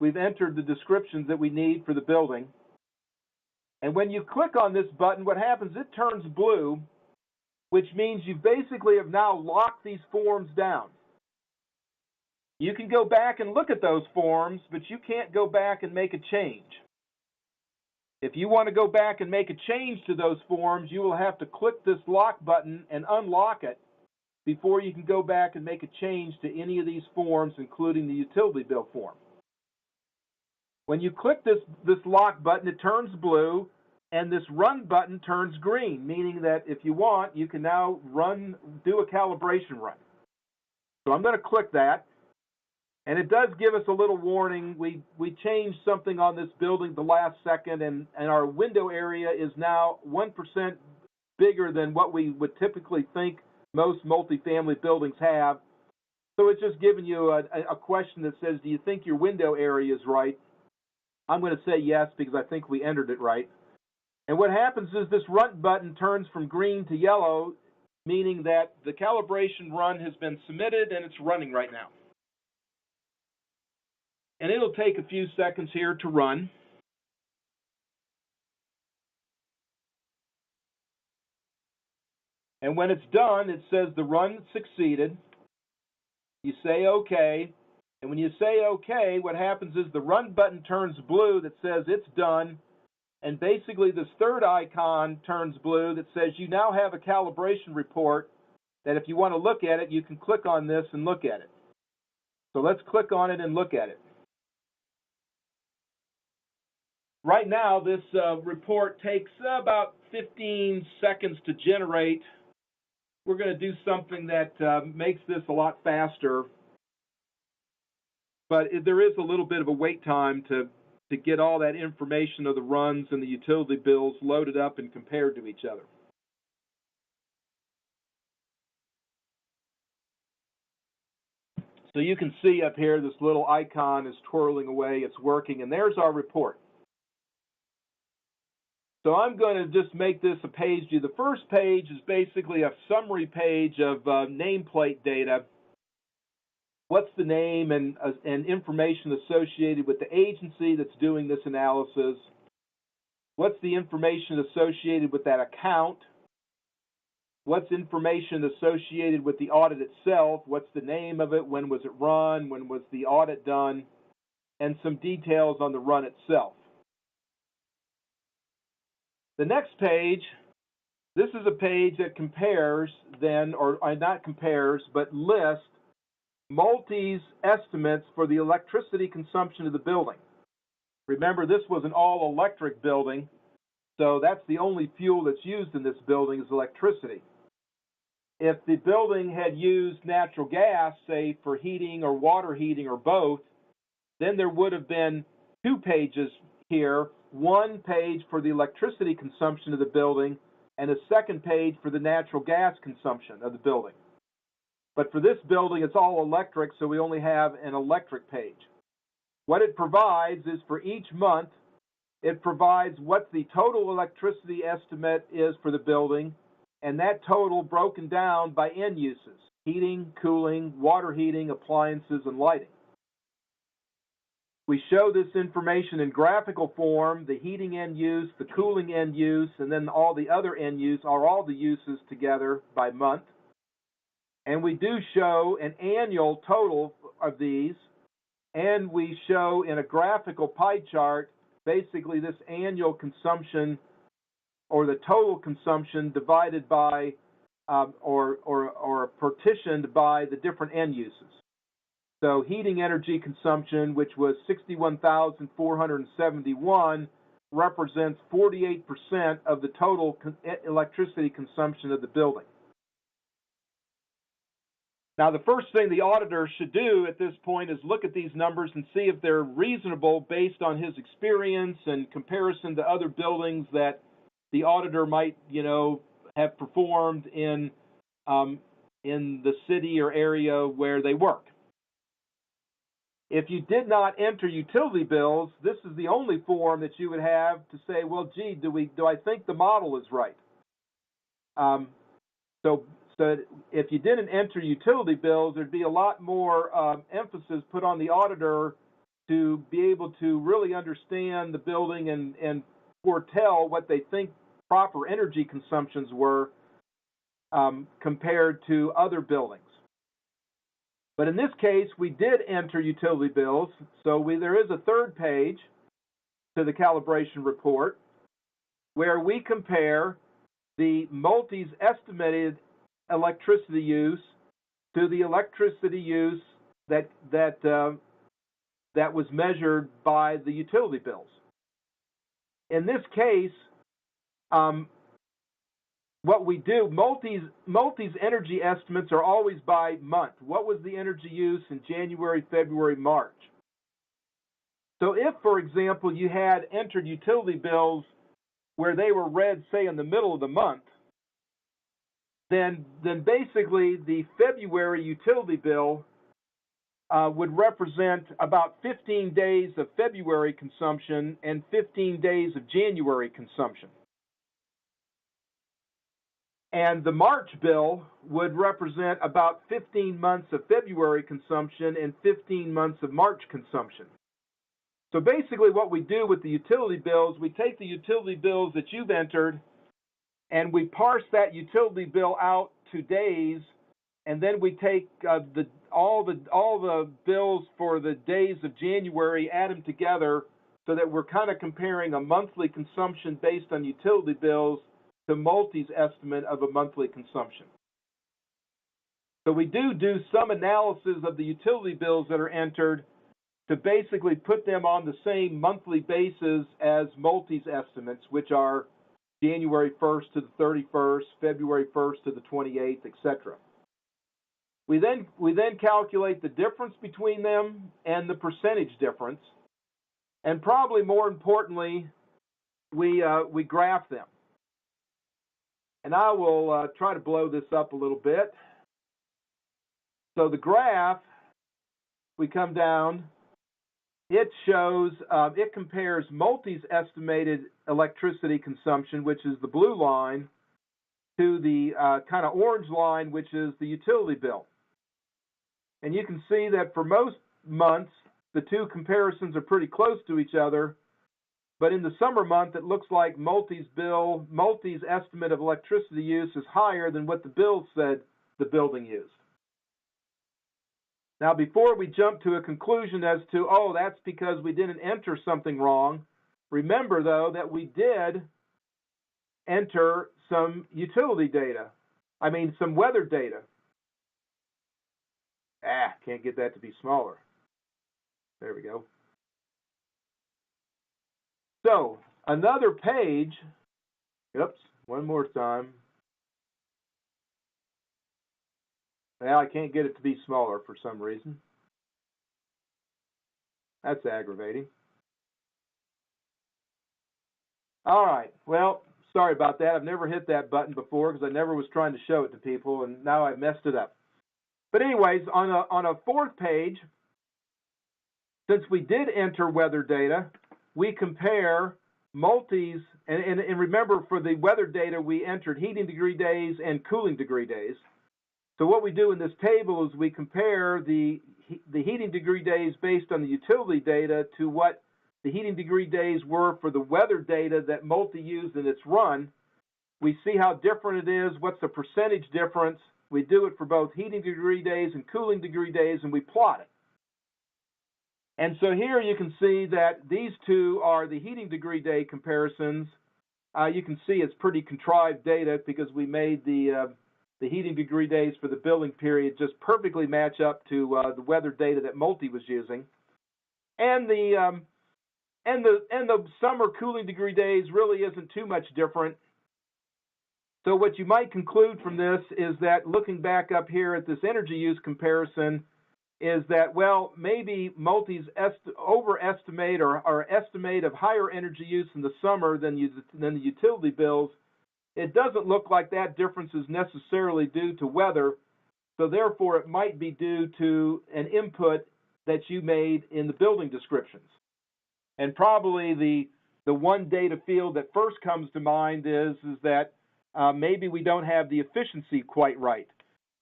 we've entered the descriptions that we need for the building. And when you click on this button, what happens, it turns blue, which means you basically have now locked these forms down. You can go back and look at those forms, but you can't go back and make a change. If you want to go back and make a change to those forms, you will have to click this lock button and unlock it before you can go back and make a change to any of these forms, including the utility bill form. When you click this lock button, it turns blue, and this run button turns green, meaning that if you want, you can now do a calibration run. So I'm going to click that. And it does give us a little warning. We changed something on this building the last second, and our window area is now 1% bigger than what we would typically think most multifamily buildings have. So it's just giving you a question that says, do you think your window area is right? I'm going to say yes because I think we entered it right. And what happens is this run button turns from green to yellow, meaning that the calibration run has been submitted and it's running right now. And it'll take a few seconds here to run. And when it's done, it says the run succeeded. You say OK. And when you say OK, what happens is the run button turns blue that says it's done. And basically this third icon turns blue that says you now have a calibration report that if you want to look at it, you can click on this and look at it. So let's click on it and look at it. Right now, this report takes about 15 seconds to generate. We're going to do something that makes this a lot faster, but there is a little bit of a wait time to get all that information of the runs and the utility bills loaded up and compared to each other. So you can see up here, this little icon is twirling away, it's working, and there's our report. So I'm going to just make this a page view. The first page is basically a summary page of nameplate data. What's the name and information associated with the agency that's doing this analysis? What's the information associated with that account? What's information associated with the audit itself? What's the name of it? When was it run? When was the audit done? And some details on the run itself. The next page, this is a page that compares then, or not compares, but lists Multi's estimates for the electricity consumption of the building. Remember, this was an all-electric building, so that's the only fuel that's used in this building is electricity. If the building had used natural gas, say for heating or water heating or both, then there would have been 2 pages here, one page for the electricity consumption of the building and a second page for the natural gas consumption of the building. But for this building, it's all electric, so we only have an electric page. What it provides is for each month, it provides what the total electricity estimate is for the building, and that total broken down by end uses: heating, cooling, water heating, appliances, and lighting. We show this information in graphical form, the heating end use, the cooling end use, and then all the other end use are all the uses together by month. And we do show an annual total of these, and we show in a graphical pie chart basically this annual consumption or the total consumption divided by or partitioned by the different end uses. So heating energy consumption, which was 61,471, represents 48% of the total electricity consumption of the building. Now, the first thing the auditor should do at this point is look at these numbers and see if they're reasonable based on his experience and comparison to other buildings that the auditor might, have performed in the city or area where they work. If you did not enter utility bills, this is the only form that you would have to say, well, gee, do I think the model is right? So if you didn't enter utility bills, there'd be a lot more emphasis put on the auditor to be able to really understand the building and foretell what they think proper energy consumptions were compared to other buildings. But in this case, we did enter utility bills, so there is a third page to the calibration report where we compare the multi's estimated electricity use to the electricity use that was measured by the utility bills. In this case, what we do, multi's energy estimates are always by month. What was the energy use in January, February, March? So if, for example, you had entered utility bills where they were read, say, in the middle of the month, then basically the February utility bill would represent about 15 days of February consumption and 15 days of January consumption. And the March bill would represent about 15 months of February consumption and 15 months of March consumption. So basically what we do with the utility bills, we take the utility bills that you've entered and we parse that utility bill out to days, and then we take all the bills for the days of January, add them together so that we're kind of comparing a monthly consumption based on utility bills to multi's estimate of a monthly consumption. So we do some analysis of the utility bills that are entered to basically put them on the same monthly basis as Multi's estimates, which are January 1st to the 31st, February 1st to the 28th, etc. We then calculate the difference between them and the percentage difference, and probably more importantly, we graph them. And I will try to blow this up a little bit. So the graph, we come down, it shows, it compares Multi's estimated electricity consumption, which is the blue line, to the kind of orange line, which is the utility bill. And you can see that for most months, the two comparisons are pretty close to each other. But in the summer month, it looks like Multi's estimate of electricity use is higher than what the bill said the building used. Now, before we jump to a conclusion as to, oh, that's because we didn't enter something wrong, remember, though, that we did enter some utility data. Some weather data. Can't get that to be smaller. There we go. So, another page, oops, one more time. Well, I can't get it to be smaller for some reason. That's aggravating. All right, well, sorry about that. I've never hit that button before because I never was trying to show it to people, and now I've messed it up. But anyways, on a fourth page, since we did enter weather data, we compare Multi's, and remember, for the weather data, we entered heating degree days and cooling degree days. So what we do in this table is we compare the heating degree days based on the utility data to what the heating degree days were for the weather data that Multi used in its run. We see how different it is, what's the percentage difference. We do it for both heating degree days and cooling degree days, and we plot it. And so here you can see that these two are the heating degree day comparisons. You can see it's pretty contrived data because we made the heating degree days for the billing period just perfectly match up to the weather data that Multi was using. And the summer cooling degree days really isn't too much different. So what you might conclude from this is that looking back up here at this energy use comparison is that, well, maybe Multi's overestimate or estimate of higher energy use in the summer than the utility bills. It doesn't look like that difference is necessarily due to weather, so therefore it might be due to an input that you made in the building descriptions. And probably the one data field that first comes to mind is that maybe we don't have the efficiency quite right.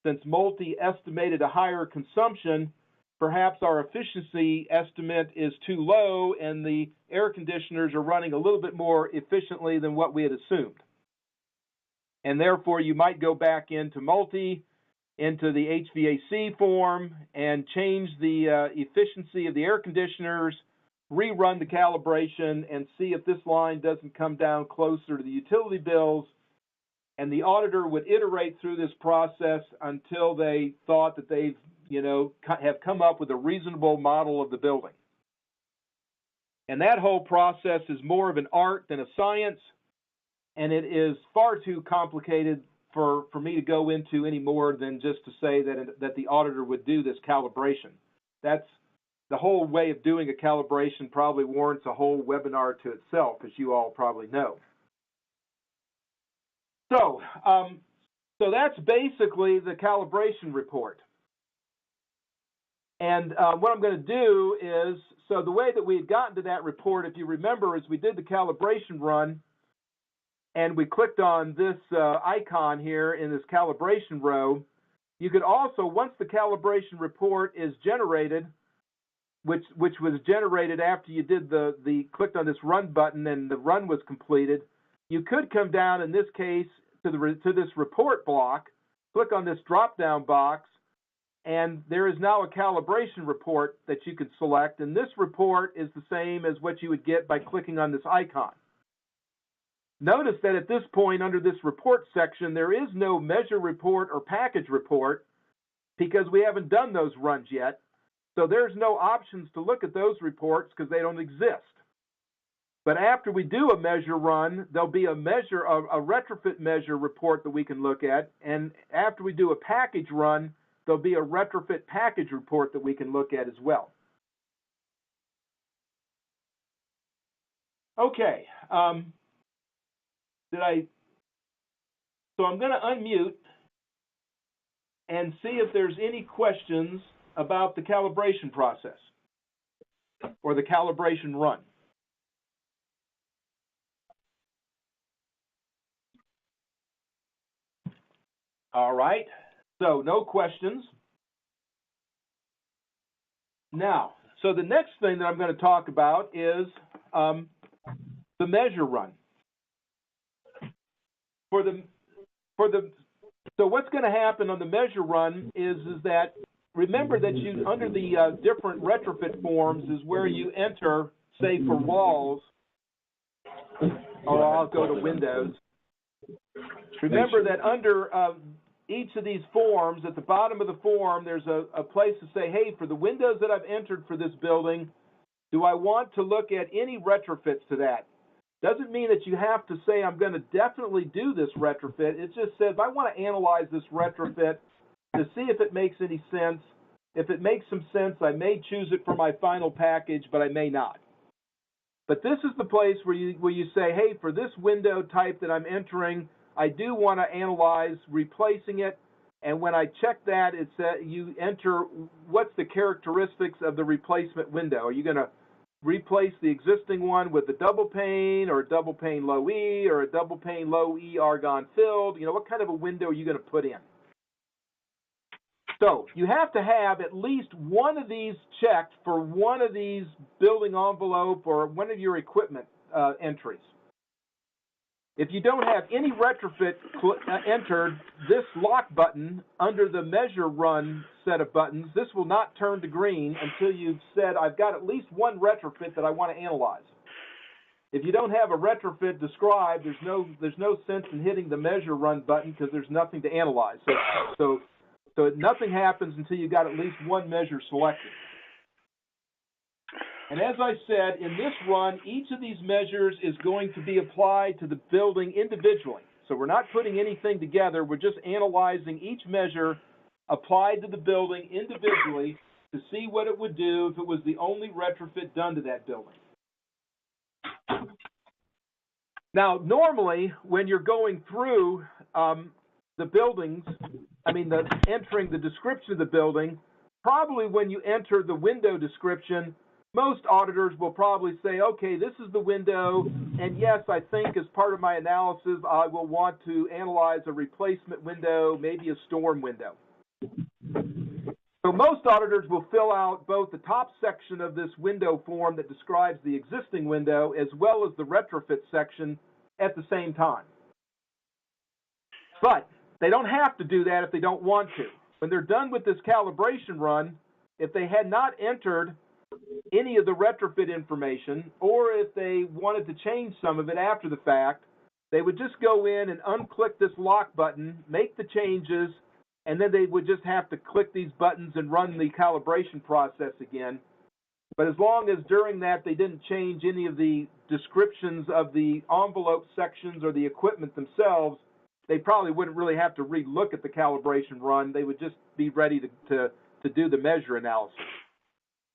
Since Multi estimated a higher consumption, perhaps our efficiency estimate is too low and the air conditioners are running a little bit more efficiently than what we had assumed. And therefore, you might go back into Multi, into the HVAC form, and change the efficiency of the air conditioners, rerun the calibration, and see if this line doesn't come down closer to the utility bills. And the auditor would iterate through this process until they thought that they've, have come up with a reasonable model of the building. And that whole process is more of an art than a science, and it is far too complicated for me to go into any more than just to say that the auditor would do this calibration. That's the whole way of doing a calibration probably warrants a whole webinar to itself, as you all probably know. So that's basically the calibration report. And what I'm going to do is, so the way that we had gotten to that report, if you remember, is we did the calibration run, and we clicked on this icon here in this calibration row. You could also, once the calibration report is generated, which was generated after you did clicked on this run button and the run was completed, you could come down in this case to this report block, click on this drop-down box, and there is now a calibration report that you could select, and this report is the same as what you would get by clicking on this icon. Notice that at this point under this report section, there is no measure report or package report. because we haven't done those runs yet. So there's no options to look at those reports because they don't exist. But after we do a measure run, there'll be a retrofit measure report that we can look at. And after we do a package run, there'll be a retrofit package report that we can look at as well. Okay. So I'm going to unmute and see if there's any questions about the calibration process or the calibration run. All right, so no questions. Now, so the next thing that I'm going to talk about is the measure run. So what's going to happen on the measure run is that, remember that you, under the different retrofit forms is where you enter, say for walls, or I'll go to windows. Remember that under each of these forms, at the bottom of the form, there's a place to say, hey, for the windows that I've entered for this building, do I want to look at any retrofits to that? Doesn't mean that you have to say, I'm going to definitely do this retrofit. It just says, I want to analyze this retrofit to see if it makes any sense. If it makes some sense, I may choose it for my final package, but I may not. But this is the place where you say, hey, for this window type that I'm entering, I do want to analyze replacing it. And when I check that, it says you enter what's the characteristics of the replacement window. Are you going to replace the existing one with a double pane or a double pane low E or a double pane low E argon filled? You know, what kind of a window are you going to put in? So you have to have at least one of these checked for one of these building envelope or one of your equipment entries. If you don't have any retrofit entered, this lock button under the measure run set of buttons, this will not turn to green until you've said, I've got at least one retrofit that I want to analyze. If you don't have a retrofit described, there's no sense in hitting the measure run button because there's nothing to analyze. So nothing happens until you got at least one measure selected. And as I said, in this run, each of these measures is going to be applied to the building individually. So we're not putting anything together. We're just analyzing each measure applied to the building individually to see what it would do if it was the only retrofit done to that building. Now, normally, when you're going through the buildings, entering the description of the building, probably when you enter the window description, most auditors will probably say, okay, this is the window, and yes, I think as part of my analysis, I will want to analyze a replacement window, maybe a storm window. So most auditors will fill out both the top section of this window form that describes the existing window as well as the retrofit section at the same time. But they don't have to do that if they don't want to. When they're done with this calibration run, if they had not entered any of the retrofit information, or if they wanted to change some of it after the fact, they would just go in and unclick this lock button, make the changes, and then they would just have to click these buttons and run the calibration process again. But as long as during that they didn't change any of the descriptions of the envelope sections or the equipment themselves, they probably wouldn't really have to re-look at the calibration run. They would just be ready to do the measure analysis.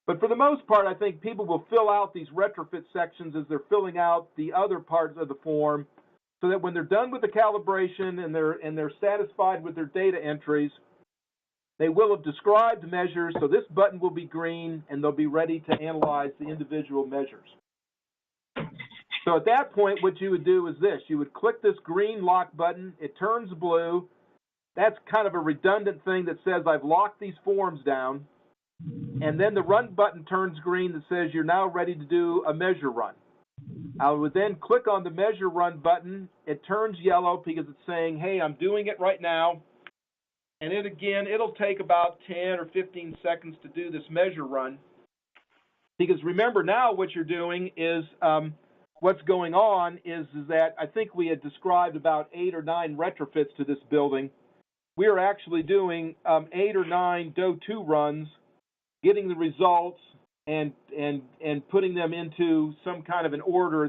But for the most part, I think people will fill out these retrofit sections as they're filling out the other parts of the form, so that when they're done with the calibration and they're satisfied with their data entries, they will have described measures, so this button will be green, and they'll be ready to analyze the individual measures. So at that point, what you would do is this. You would click this green lock button. It turns blue. That's kind of a redundant thing that says I've locked these forms down. And then the run button turns green that says you're now ready to do a measure run. I would then click on the measure run button. It turns yellow because it's saying, hey, I'm doing it right now. And it'll take about 10 or 15 seconds to do this measure run. Because remember now what you're doing is, what's going on is that I think we had described about 8 or 9 retrofits to this building. we are actually doing 8 or 9 DO2 runs, getting the results and putting them into some kind of an order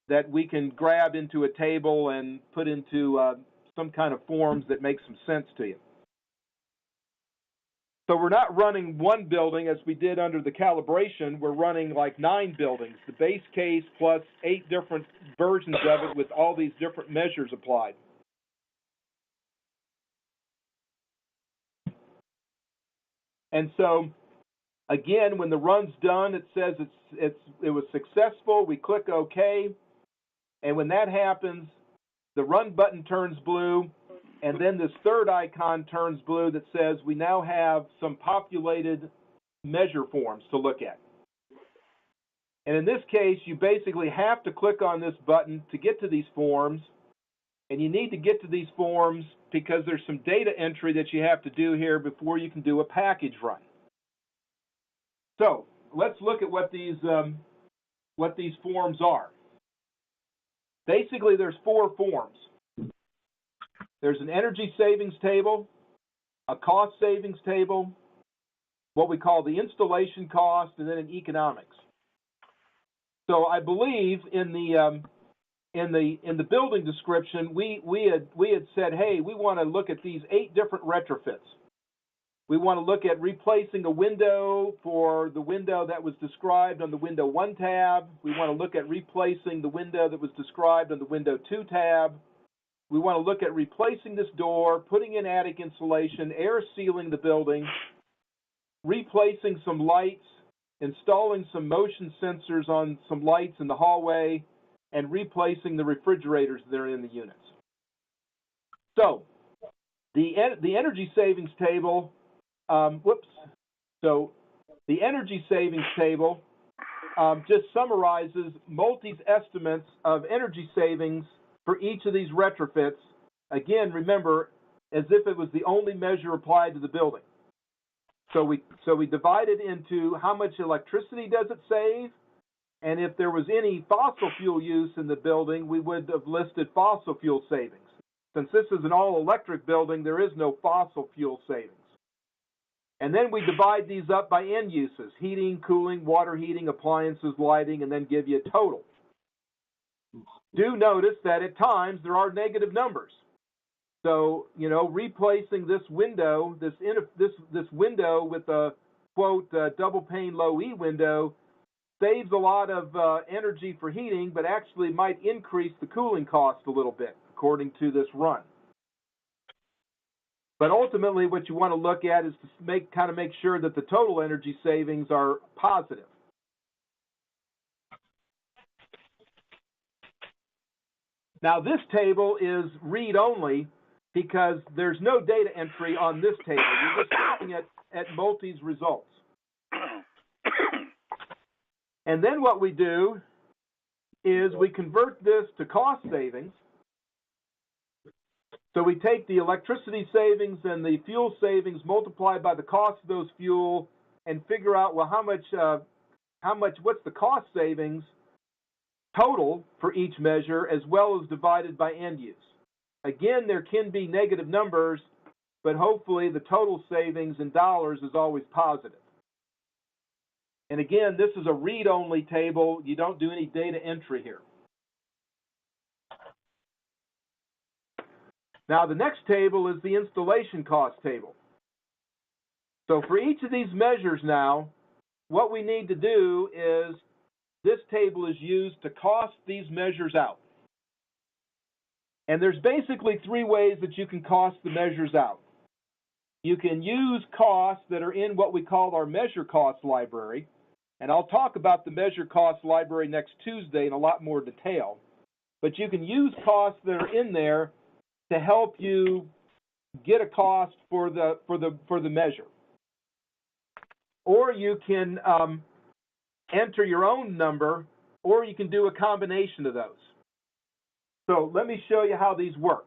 that we can grab into a table and put into some kind of forms that make some sense to you. So we're not running one building as we did under the calibration. We're running like 9 buildings, the base case plus 8 different versions of it with all these different measures applied. And so, again, when the run's done, it says it was successful. We click OK. And when that happens, the run button turns blue, and then this third icon turns blue that says we now have some populated measure forms to look at. And in this case, you basically have to click on this button to get to these forms, and you need to get to these forms because there's some data entry that you have to do here before you can do a package run. So let's look at what these forms are. Basically, there's 4 forms. There's an energy savings table, a cost savings table, what we call the installation cost, and then an economics. So I believe in the building description, we had said, hey, we want to look at these 8 different retrofits. We want to look at replacing a window for the window that was described on the Window 1 tab. We want to look at replacing the window that was described on the Window 2 tab. We want to look at replacing this door, putting in attic insulation, air sealing the building, replacing some lights, installing some motion sensors on some lights in the hallway, and replacing the refrigerators that are in the units. So the energy savings table, So the energy savings table just summarizes Multi's estimates of energy savings for each of these retrofits. Again, remember, as if it was the only measure applied to the building. So we divide it into how much electricity does it save, and if there was any fossil fuel use in the building, we would have listed fossil fuel savings. Since this is an all-electric building, there is no fossil fuel savings. And then we divide these up by end uses: heating, cooling, water heating, appliances, lighting, and then give you a total. Do notice that at times there are negative numbers. So, you know, replacing this window, this window with a, quote, double pane low E window saves a lot of energy for heating, but actually might increase the cooling cost a little bit, according to this run. But ultimately, what you want to look at is to make sure that the total energy savings are positive. Now, this table is read-only because there's no data entry on this table. You're just looking at Multi's results. And then what we do is we convert this to cost savings. So we take the electricity savings and the fuel savings multiplied by the cost of those fuel and figure out, well, what's the cost savings total for each measure, as well as divided by end use. Again, there can be negative numbers, but hopefully the total savings in dollars is always positive. And again, this is a read-only table. You don't do any data entry here. Now, the next table is the installation cost table. So for each of these measures now, what we need to do is this table is used to cost these measures out. And there's basically 3 ways that you can cost the measures out. You can use costs that are in what we call our measure cost library. And I'll talk about the measure cost library next Tuesday in a lot more detail. But you can use costs that are in there to help you get a cost for the measure. Or you can enter your own number, or you can do a combination of those. So let me show you how these work.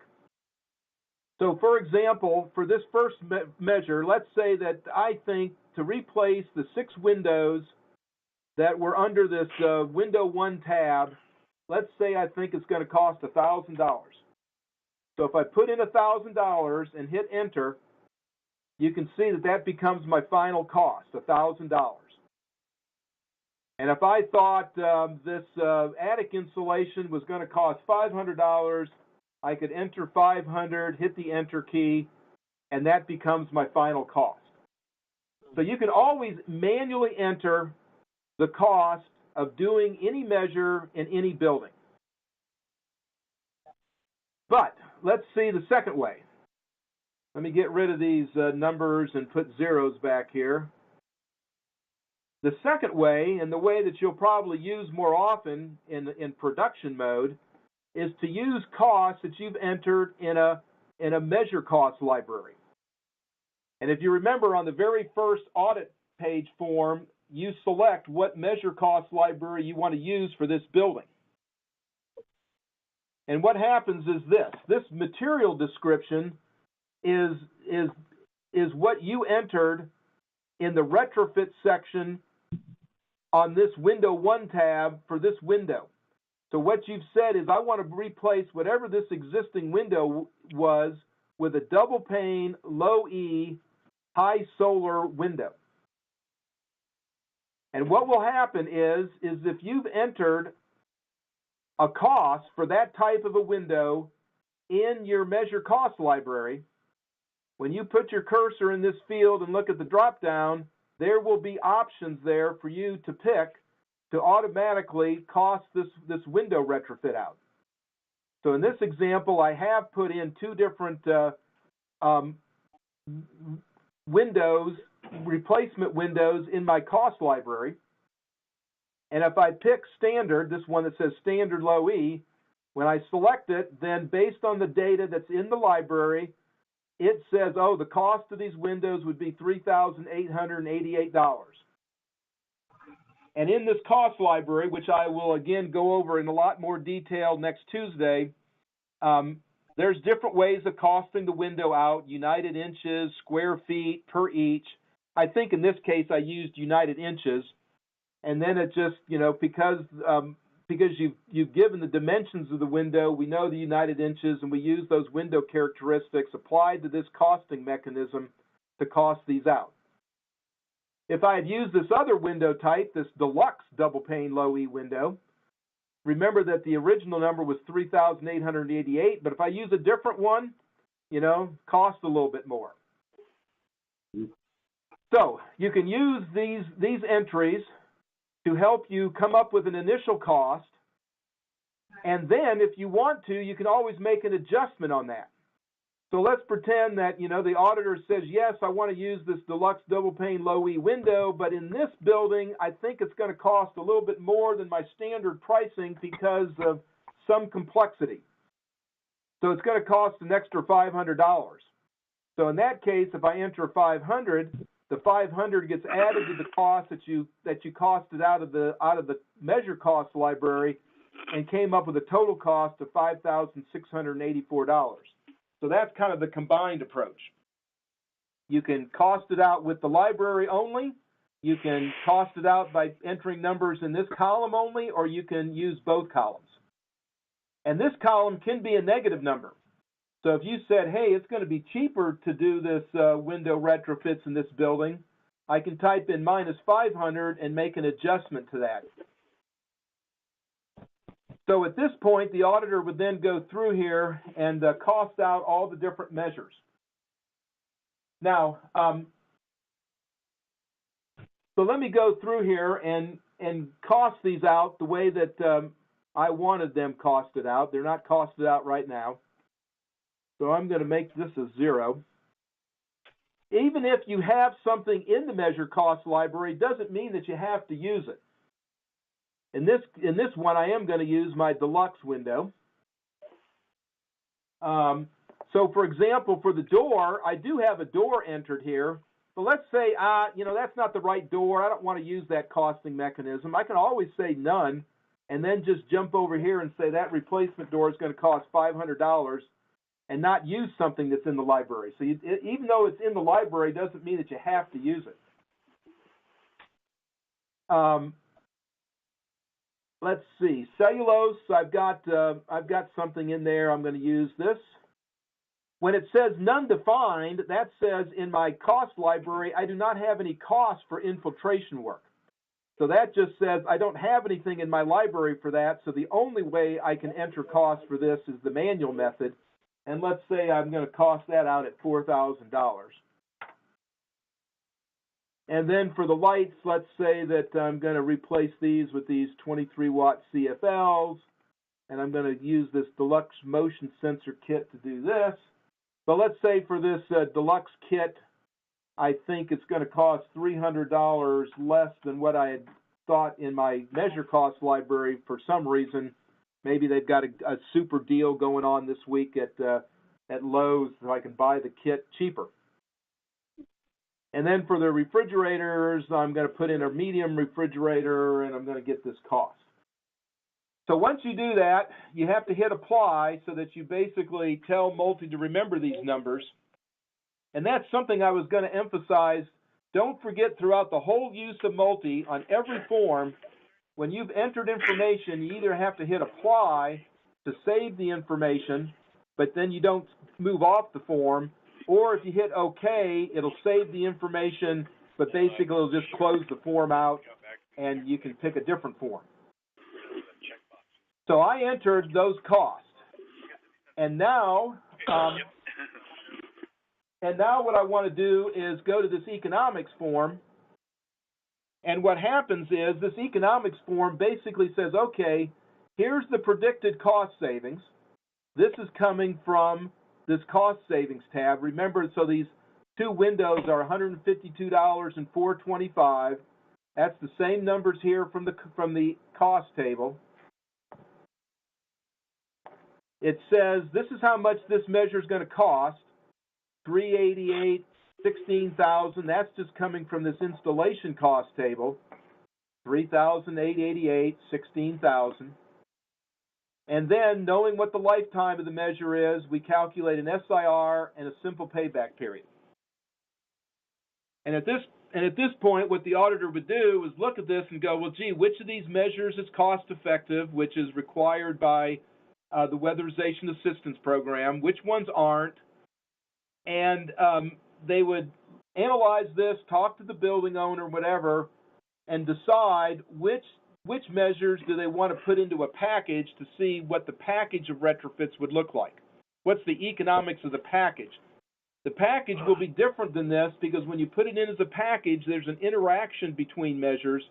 So for example, for this first measure, let's say that I think to replace the 6 windows that were under this Window 1 tab, let's say I think it's going to cost $1,000. So if I put in $1,000 and hit enter, you can see that that becomes my final cost, $1,000. And if I thought this attic insulation was going to cost $500, I could enter 500, hit the enter key, and that becomes my final cost. So you can always manually enter the cost of doing any measure in any building. But let's see the second way. Let me get rid of these numbers and put zeros back here. The second way, and the way that you'll probably use more often in production mode, is to use costs that you've entered in a measure cost library. And if you remember on the very first audit page form, you select what measure cost library you want to use for this building. And what happens is this material description is what you entered in the retrofit section on this window 1 tab for this window. So what you've said is I want to replace whatever this existing window was with a double pane, low E, high solar window. And what will happen is if you've entered a cost for that type of a window in your measure cost library, when you put your cursor in this field and look at the drop down, there will be options there for you to pick to automatically cost this window retrofit out. So in this example, I have put in 2 different windows, replacement windows in my cost library. And if I pick standard, this one that says standard low E, when I select it, then based on the data that's in the library, it says, oh, the cost of these windows would be $3,888. And in this cost library, which I will again go over in a lot more detail next Tuesday, there's different ways of costing the window out: united inches, square feet, per each. I think in this case I used united inches, and then it just, because you've given the dimensions of the window, we know the united inches, and we use those window characteristics applied to this costing mechanism to cost these out. If I had used this other window type, this deluxe double pane low E window, remember that the original number was $3,888, but if I use a different one, cost a little bit more. So you can use these entries to help you come up with an initial cost, and then if you want to, you can always make an adjustment on that. So let's pretend that, the auditor says, yes, I want to use this deluxe double pane low E window, but in this building, I think it's going to cost a little bit more than my standard pricing because of some complexity. So it's going to cost an extra $500. So in that case, if I enter 500, the 500 gets added to the cost that you costed out of the measure cost library and came up with a total cost of $5,684. So that's kind of the combined approach. You can cost it out with the library only, you can cost it out by entering numbers in this column only, or you can use both columns. And this column can be a negative number. So if you said, hey, it's going to be cheaper to do this window retrofits in this building, I can type in minus 500 and make an adjustment to that. So at this point, the auditor would then go through here and cost out all the different measures. Now, so let me go through here and cost these out the way that I wanted them costed out. They're not costed out right now. So I'm going to make this a 0. Even if you have something in the measure cost library, doesn't mean that you have to use it. In this one, I am going to use my deluxe window. So for example, for the door, I do have a door entered here, but let's say, that's not the right door. I don't want to use that costing mechanism. I can always say none, and then just jump over here and say that replacement door is going to cost $500 and not use something that's in the library. So even though it's in the library, doesn't mean that you have to use it. Let's see, cellulose. I've got something in there. I'm going to use this. when it says none defined, that says in my cost library, I do not have any cost for infiltration work. So that just says I don't have anything in my library for that, so the only way I can enter cost for this is the manual method. And let's say I'm going to cost that out at $4,000. And then for the lights, let's say that I'm going to replace these with these 23-watt CFLs, and I'm going to use this deluxe motion sensor kit to do this. But let's say for this deluxe kit, I think it's going to cost $300 less than what I had thought in my measure cost library for some reason. Maybe they've got a super deal going on this week at Lowe's, so I can buy the kit cheaper. And then for the refrigerators, I'm going to put in a medium refrigerator, and I'm going to get this cost. So once you do that, you have to hit apply so that you basically tell Multi to remember these numbers. And that's something I was going to emphasize. Don't forget throughout the whole use of Multi, on every form, when you've entered information, you either have to hit apply to save the information, but then you don't move off the form, or if you hit OK, it'll save the information, but basically it'll just close the form out, and you can pick a different form. So I entered those costs, and now what I want to do is go to this economics form, and what happens is this economics form basically says, okay, here's the predicted cost savings. This is coming from this cost savings tab. Remember, so these two windows are $152 and $425. That's the same numbers here from the cost table. It says this is how much this measure is going to cost, $388, $16,000. That's just coming from this installation cost table, $3,888, $16,000. And then, knowing what the lifetime of the measure is, we calculate an SIR and a simple payback period. And at this point, what the auditor would do is look at this and go, well, gee, which of these measures is cost effective, which is required by the Weatherization Assistance Program, which ones aren't, and they would analyze this, talk to the building owner, whatever, and decide which measures do they want to put into a package to see what the package of retrofits would look like. What's the economics of the package? The package will be different than this because when you put it in as a package, there's an interaction between measures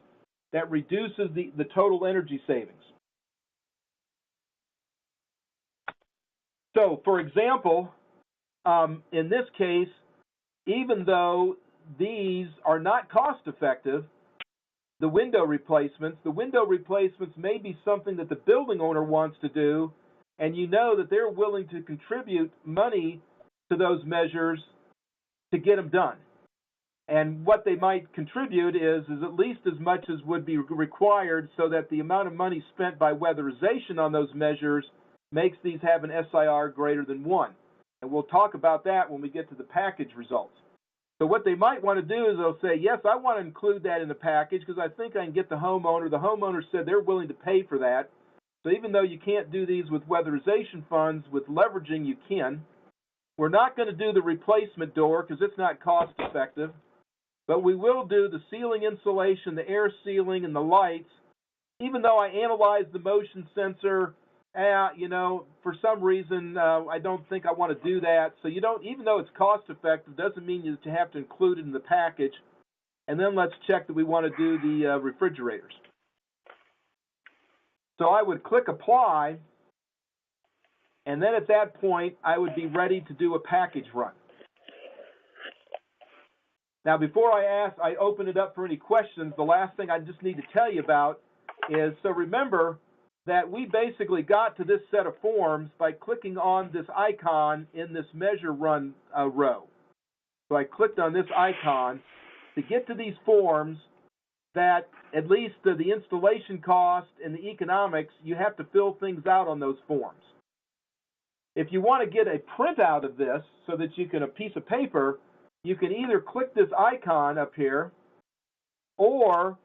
that reduces the total energy savings. So, for example, in this case, even though these are not cost effective, the window replacements may be something that the building owner wants to do, and you know that they're willing to contribute money to those measures to get them done. And what they might contribute is at least as much as would be required so that the amount of money spent by weatherization on those measures makes these have an SIR greater than 1. And we'll talk about that when we get to the package results. So what they might want to do is they'll say, yes, I want to include that in the package because I think I can get the homeowner. The homeowner said they're willing to pay for that. So even though you can't do these with weatherization funds, with leveraging you can. We're not going to do the replacement door because it's not cost effective. But we will do the ceiling insulation, the air sealing, and the lights. Even though I analyzed the motion sensor, for some reason, I don't think I want to do that. So you don't, even though it's cost effective, doesn't mean that you have to include it in the package. And then let's check that we want to do the refrigerators. So I would click apply, and then at that point, I would be ready to do a package run. Now, before I open it up for any questions, the last thing I just need to tell you about is, so remember that we basically got to this set of forms by clicking on this icon in this measure run row. So I clicked on this icon to get to these forms that at least the installation cost and the economics, you have to fill things out on those forms. If you want to get a printout of this so that you can, a piece of paper, you can either click this icon up here, or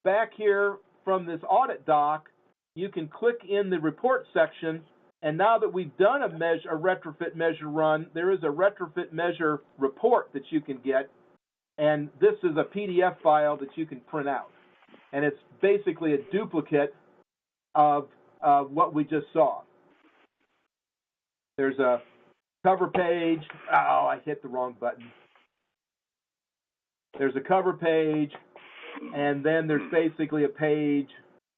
back here from this audit doc, you can click in the report section And now that we've done a retrofit measure run, there is a retrofit measure report that you can get, and this is a PDF file that you can print out. And it's basically a duplicate of what we just saw. There's a cover page. Oh, I hit the wrong button. There's a cover page, and then there's basically a page.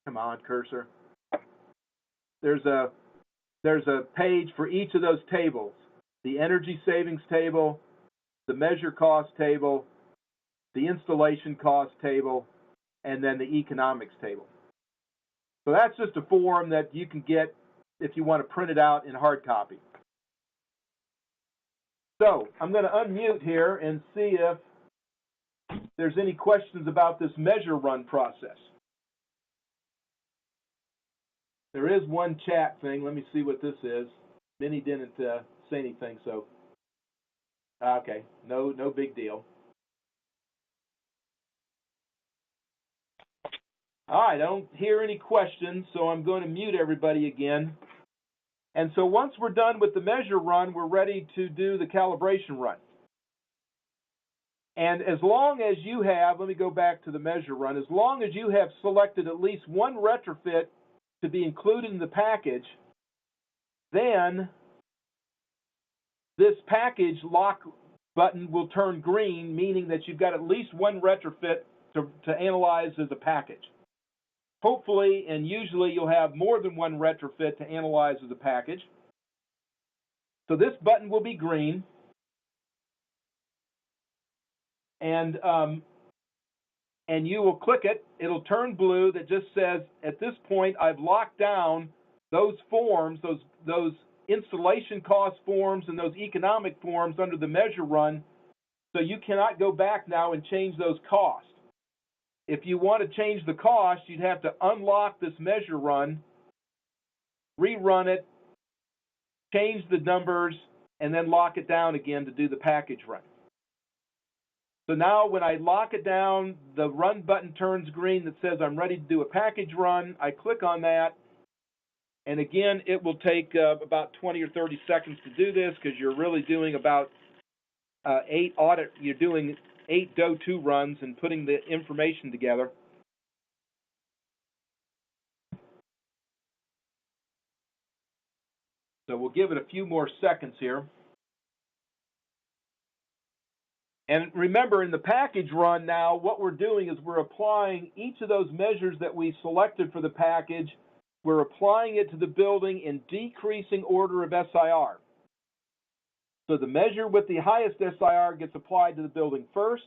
Come on, cursor. There's a page for each of those tables: the energy savings table, the measure cost table, the installation cost table, and then the economics table. So that's just a form that you can get if you want to print it out in hard copy. So I'm going to unmute here and see if there's any questions about this measure run process. There is one chat thing. Let me see what this is. Minnie didn't say anything, so okay, no big deal. All right, I don't hear any questions, so I'm going to mute everybody again. And so once we're done with the measure run, we're ready to do the calibration run. And as long as you have, let me go back to the measure run, as long as you have selected at least one retrofit to be included in the package, then this package lock button will turn green, meaning that you've got at least one retrofit to analyze as a package. Hopefully, and usually, you'll have more than one retrofit to analyze as a package. So this button will be green. And you will click it. It'll turn blue. That just says, at this point, I've locked down those forms, those installation cost forms and those economic forms under the measure run, so you cannot go back now and change those costs. If you want to change the cost, you'd have to unlock this measure run, rerun it, change the numbers, and then lock it down again to do the package run. So now when I lock it down, the run button turns green that says I'm ready to do a package run. I click on that, and again, it will take about 20 or 30 seconds to do this because you're really doing about 8 audit. You're doing 8 DO2 runs and putting the information together. So we'll give it a few more seconds here. And remember, in the package run now, what we're doing is we're applying each of those measures that we selected for the package. We're applying it to the building in decreasing order of SIR. So the measure with the highest SIR gets applied to the building first.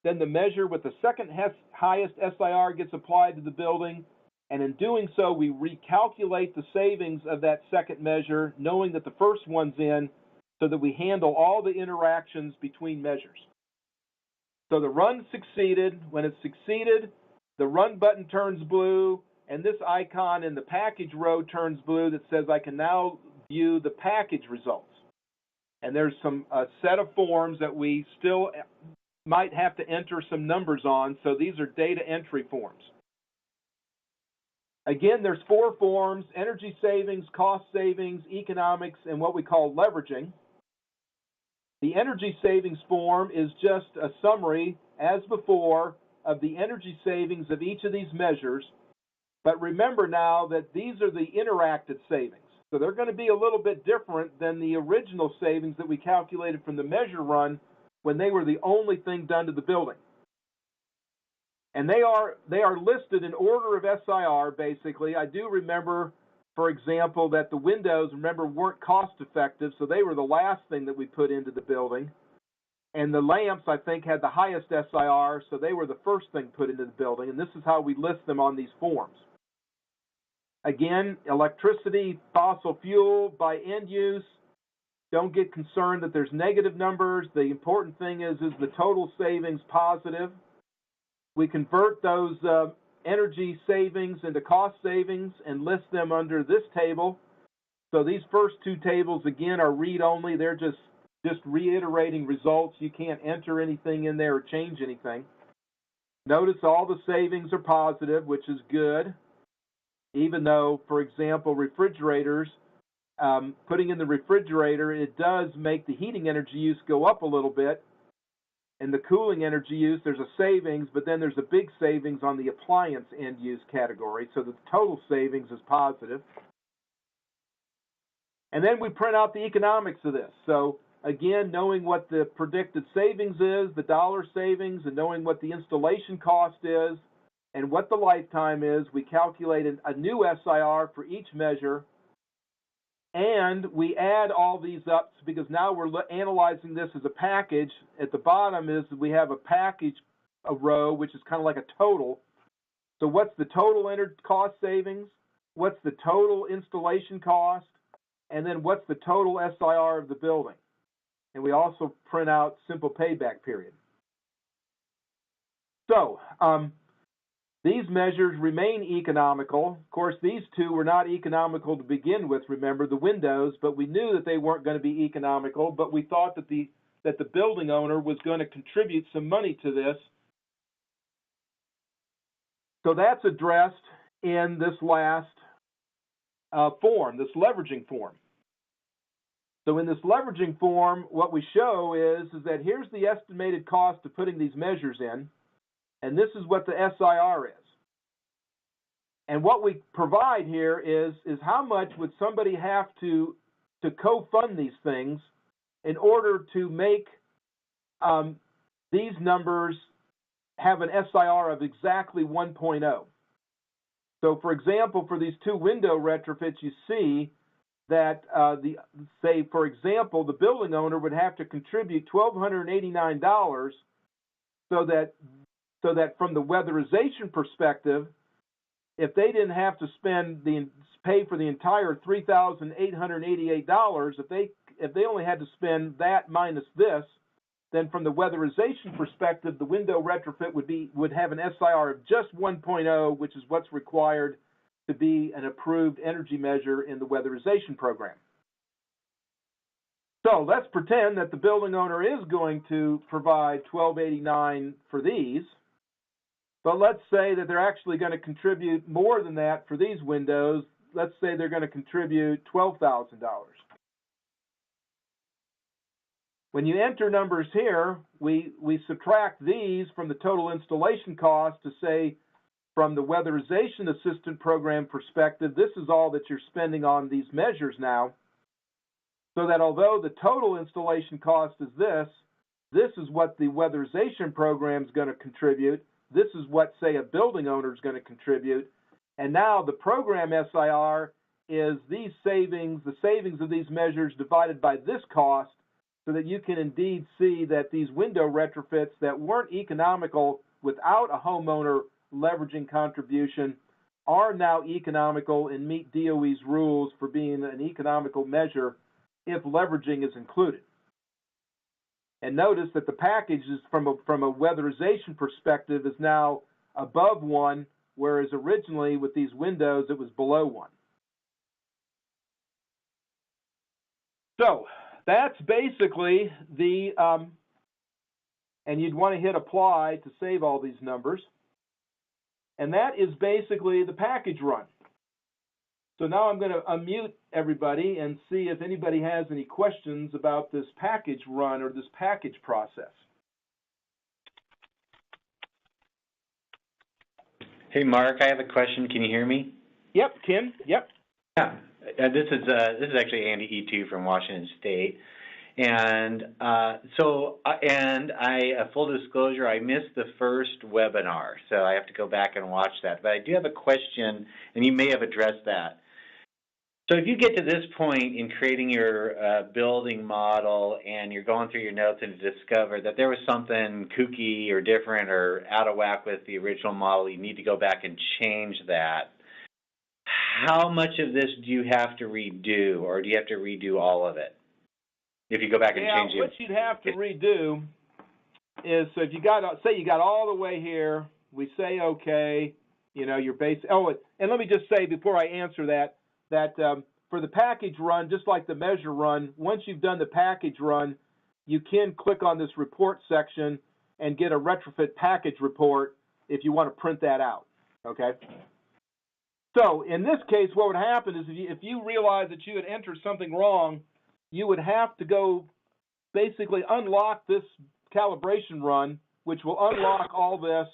Then the measure with the second highest SIR gets applied to the building. And in doing so, we recalculate the savings of that second measure, knowing that the first one's in, so that we handle all the interactions between measures. So the run succeeded. When it succeeded, the run button turns blue, and this icon in the package row turns blue that says I can now view the package results. And there's a set of forms that we still might have to enter some numbers on, so these are data entry forms. Again, there's 4 forms: energy savings, cost savings, economics, and what we call leveraging. The energy savings form is just a summary, as before, of the energy savings of each of these measures. But remember now that these are the interacted savings. So they're going to be a little bit different than the original savings that we calculated from the measure run when they were the only thing done to the building. And they are listed in order of SIR, basically. I do remember, for example, that the windows, remember, weren't cost effective, so they were the last thing that we put into the building. And the lamps, I think, had the highest SIR, so they were the first thing put into the building, and this is how we list them on these forms. Again, electricity, fossil fuel by end use. Don't get concerned that there's negative numbers. The important thing is the total savings positive. We convert those energy savings into cost savings and list them under this table. So these first 2 tables, again, are read-only. They're just reiterating results. You can't enter anything in there or change anything. Notice all the savings are positive, which is good. Even though, for example, refrigerators, putting in the refrigerator, it does make the heating energy use go up a little bit. And the cooling energy use, there's a savings, but then there's a big savings on the appliance end use category. So the total savings is positive. And then we print out the economics of this. So again, knowing what the predicted savings is, the dollar savings, and knowing what the installation cost is, and what the lifetime is, we calculated a new SIR for each measure. And we add all these up because now we're analyzing this as a package. At the bottom is we have a package, a row, which is kind of like a total. So what's the total cost savings? What's the total installation cost? And then what's the total SIR of the building? And we also print out simple payback period. So these measures remain economical. Of course, these two were not economical to begin with, remember, the windows, but we knew that they weren't going to be economical, but we thought that the building owner was going to contribute some money to this. So that's addressed in this last form, this leveraging form. So in this leveraging form, what we show is that here's the estimated cost of putting these measures in, and this is what the SIR is. And what we provide here is how much would somebody have to co-fund these things in order to make these numbers have an SIR of exactly 1.0. So for example, for these two window retrofits, you see that say, for example, the building owner would have to contribute $1,289 so that from the weatherization perspective, if they didn't have to pay for the entire $3,888, if they only had to spend that minus this, then from the weatherization perspective, the window retrofit would have an SIR of just 1.0, which is what's required to be an approved energy measure in the weatherization program. So let's pretend that the building owner is going to provide $1,289 for these. But let's say that they're actually going to contribute more than that for these windows. Let's say they're going to contribute $12,000. When you enter numbers here, we subtract these from the total installation cost to say, from the weatherization assistant program perspective, this is all that you're spending on these measures now. So that although the total installation cost is this is what the weatherization program is going to contribute. This is what, say, a building owner is going to contribute. And now the program SIR is these savings, the savings of these measures divided by this cost, so that you can indeed see that these window retrofits that weren't economical without a homeowner leveraging contribution are now economical and meet DOE's rules for being an economical measure if leveraging is included. And notice that the package is from a weatherization perspective is now above 1, whereas originally with these windows it was below 1. So that's basically the, and you'd want to hit apply to save all these numbers. And that is basically the package run. So now I'm going to unmute everybody and see if anybody has any questions about this package run or this package process. Hey, Mark, I have a question. Can you hear me? Yep, Ken. Yep. Yeah. This is actually Andy E2 from Washington State. And full disclosure, I missed the first webinar, so I have to go back and watch that. But I do have a question, and you may have addressed that. So if you get to this point in creating your building model and you're going through your notes and discover that there was something kooky or different or out of whack with the original model, you need to go back and change that. How much of this do you have to redo, or do you have to redo all of it? If you go back and change it. What you'd have to redo is, so if you got, say you got all the way here, we say okay, you know, your base. Oh, and let me just say before I answer that for the package run, just like the measure run, once you've done the package run, you can click on this report section and get a retrofit package report if you want to print that out, okay? So in this case, what would happen is if you realize that you had entered something wrong, you would have to go basically unlock this calibration run, which will unlock all this,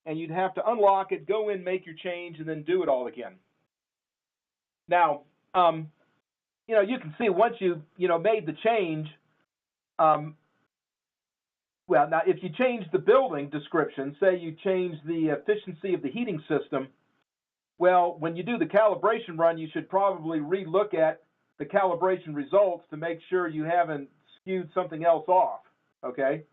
and you'd have to unlock it, go in, make your change, and then do it all again. Now, you can see once you made the change, well, now if you change the building description, say you change the efficiency of the heating system, well, when you do the calibration run, you should probably re-look at the calibration results to make sure you haven't skewed something else off, okay?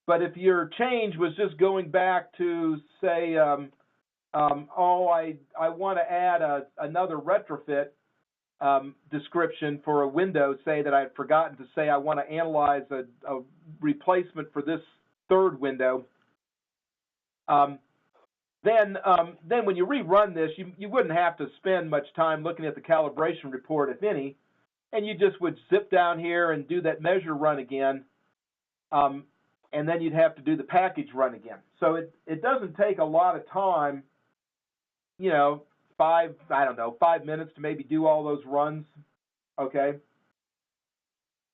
But if your change was just going back to, say, I want to add another retrofit description for a window, say that I had forgotten to say I want to analyze a replacement for this third window, then when you rerun this, you wouldn't have to spend much time looking at the calibration report, if any, and you just would zip down here and do that measure run again, and then you'd have to do the package run again. So it doesn't take a lot of time, 5 minutes to maybe do all those runs, okay?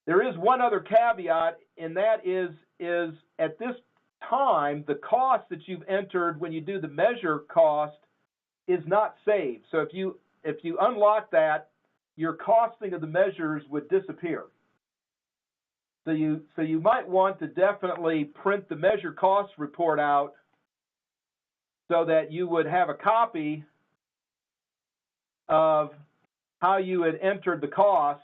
There is one other caveat, and that is at this time, the cost that you've entered when you do the measure cost is not saved. So if you unlock that, your costing of the measures would disappear. So you might want to definitely print the measure cost report out so that you would have a copy of how you had entered the cost,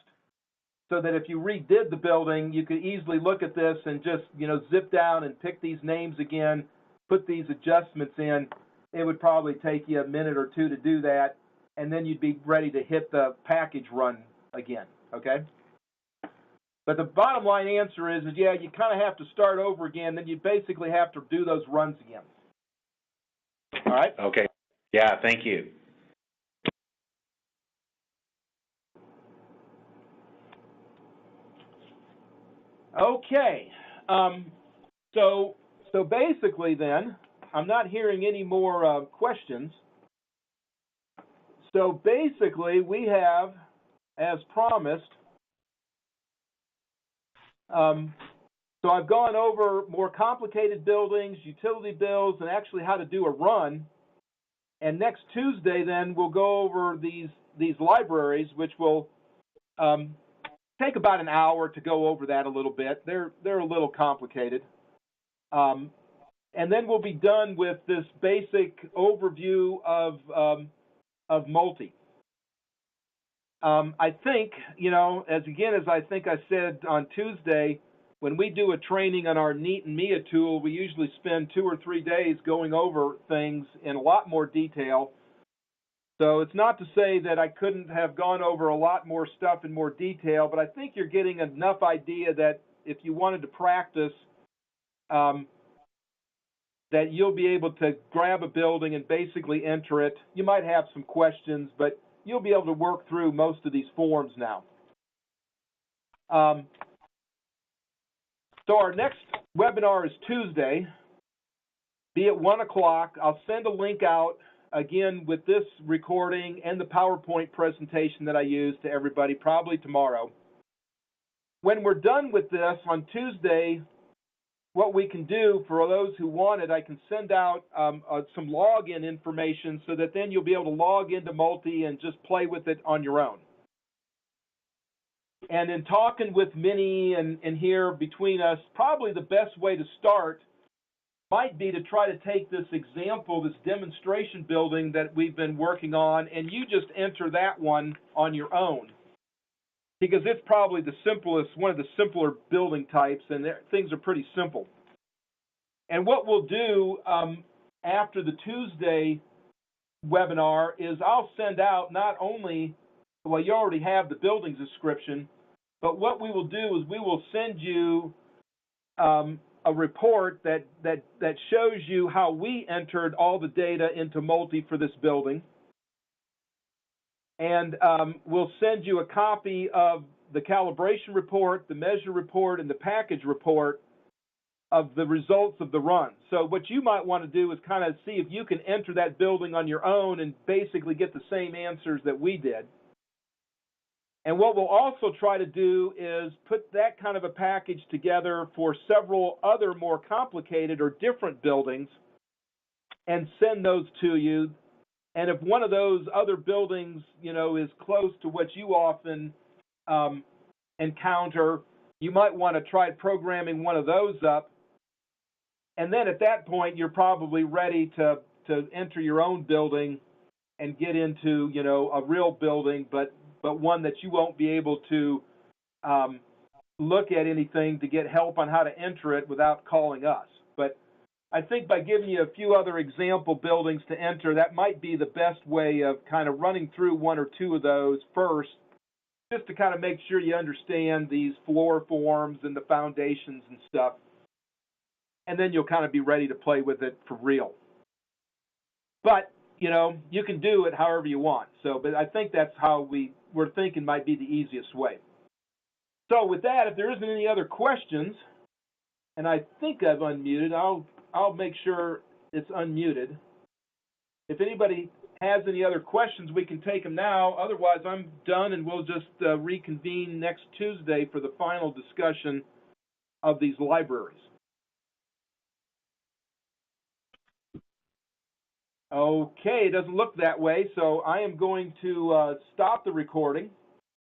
so that if you redid the building, you could easily look at this and just, zip down and pick these names again, put these adjustments in. It would probably take you a minute or two to do that, and then you'd be ready to hit the package run again, okay? But the bottom line answer is yeah, you kind of have to start over again, then you basically have to do those runs again. All right? Okay. Yeah, thank you. Okay, so basically then, I'm not hearing any more questions. So basically we have, as promised, so I've gone over more complicated buildings, utility bills, and actually how to do a run. And next Tuesday then we'll go over these libraries, which will take about an hour to go over that a little bit. They're a little complicated. And then we'll be done with this basic overview of multi. I think, as I think I said on Tuesday, when we do a training on our Neat and Mia tool, we usually spend 2 or 3 days going over things in a lot more detail. So it's not to say that I couldn't have gone over a lot more stuff in more detail, but I think you're getting enough idea that if you wanted to practice, that you'll be able to grab a building and basically enter it. You might have some questions, but you'll be able to work through most of these forms now. So our next webinar is Tuesday, be at 1 o'clock. I'll send a link out again with this recording and the PowerPoint presentation that I use to everybody, probably tomorrow. When we're done with this on Tuesday, what we can do for those who want it, I can send out some login information so that then you'll be able to log into Multi and just play with it on your own. And in talking with Minnie and here between us, probably the best way to start might be to try to take this example, this demonstration building that we've been working on, and you just enter that one on your own. Because it's probably the simplest, one of the simpler building types, and things are pretty simple. And what we'll do after the Tuesday webinar is I'll send out not only, well, you already have the building description, but what we will do is we will send you a report that shows you how we entered all the data into Multi for this building. And we'll send you a copy of the calibration report, the measure report, and the package report. of the results of the run. So what you might want to do is kind of see if you can enter that building on your own and basically get the same answers that we did. And what we'll also try to do is put that kind of a package together for several other more complicated or different buildings and send those to you. And if one of those other buildings, you know, is close to what you often encounter, you might want to try programming one of those up. And then at that point, you're probably ready to enter your own building and get into, you know, a real building, but one that you won't be able to look at anything to get help on how to enter it without calling us. But I think by giving you a few other example buildings to enter, that might be the best way of kind of running through one or two of those first, just to kind of make sure you understand these floor forms and the foundations and stuff. And then you'll kind of be ready to play with it for real. But, you know, you can do it however you want. So, but I think that's how we're thinking might be the easiest way. So with that, if there isn't any other questions, and I think I've unmuted, I'll make sure it's unmuted. If anybody has any other questions, we can take them now. Otherwise, I'm done, and we'll just reconvene next Tuesday for the final discussion of these libraries. Okay, it doesn't look that way, so I am going to stop the recording.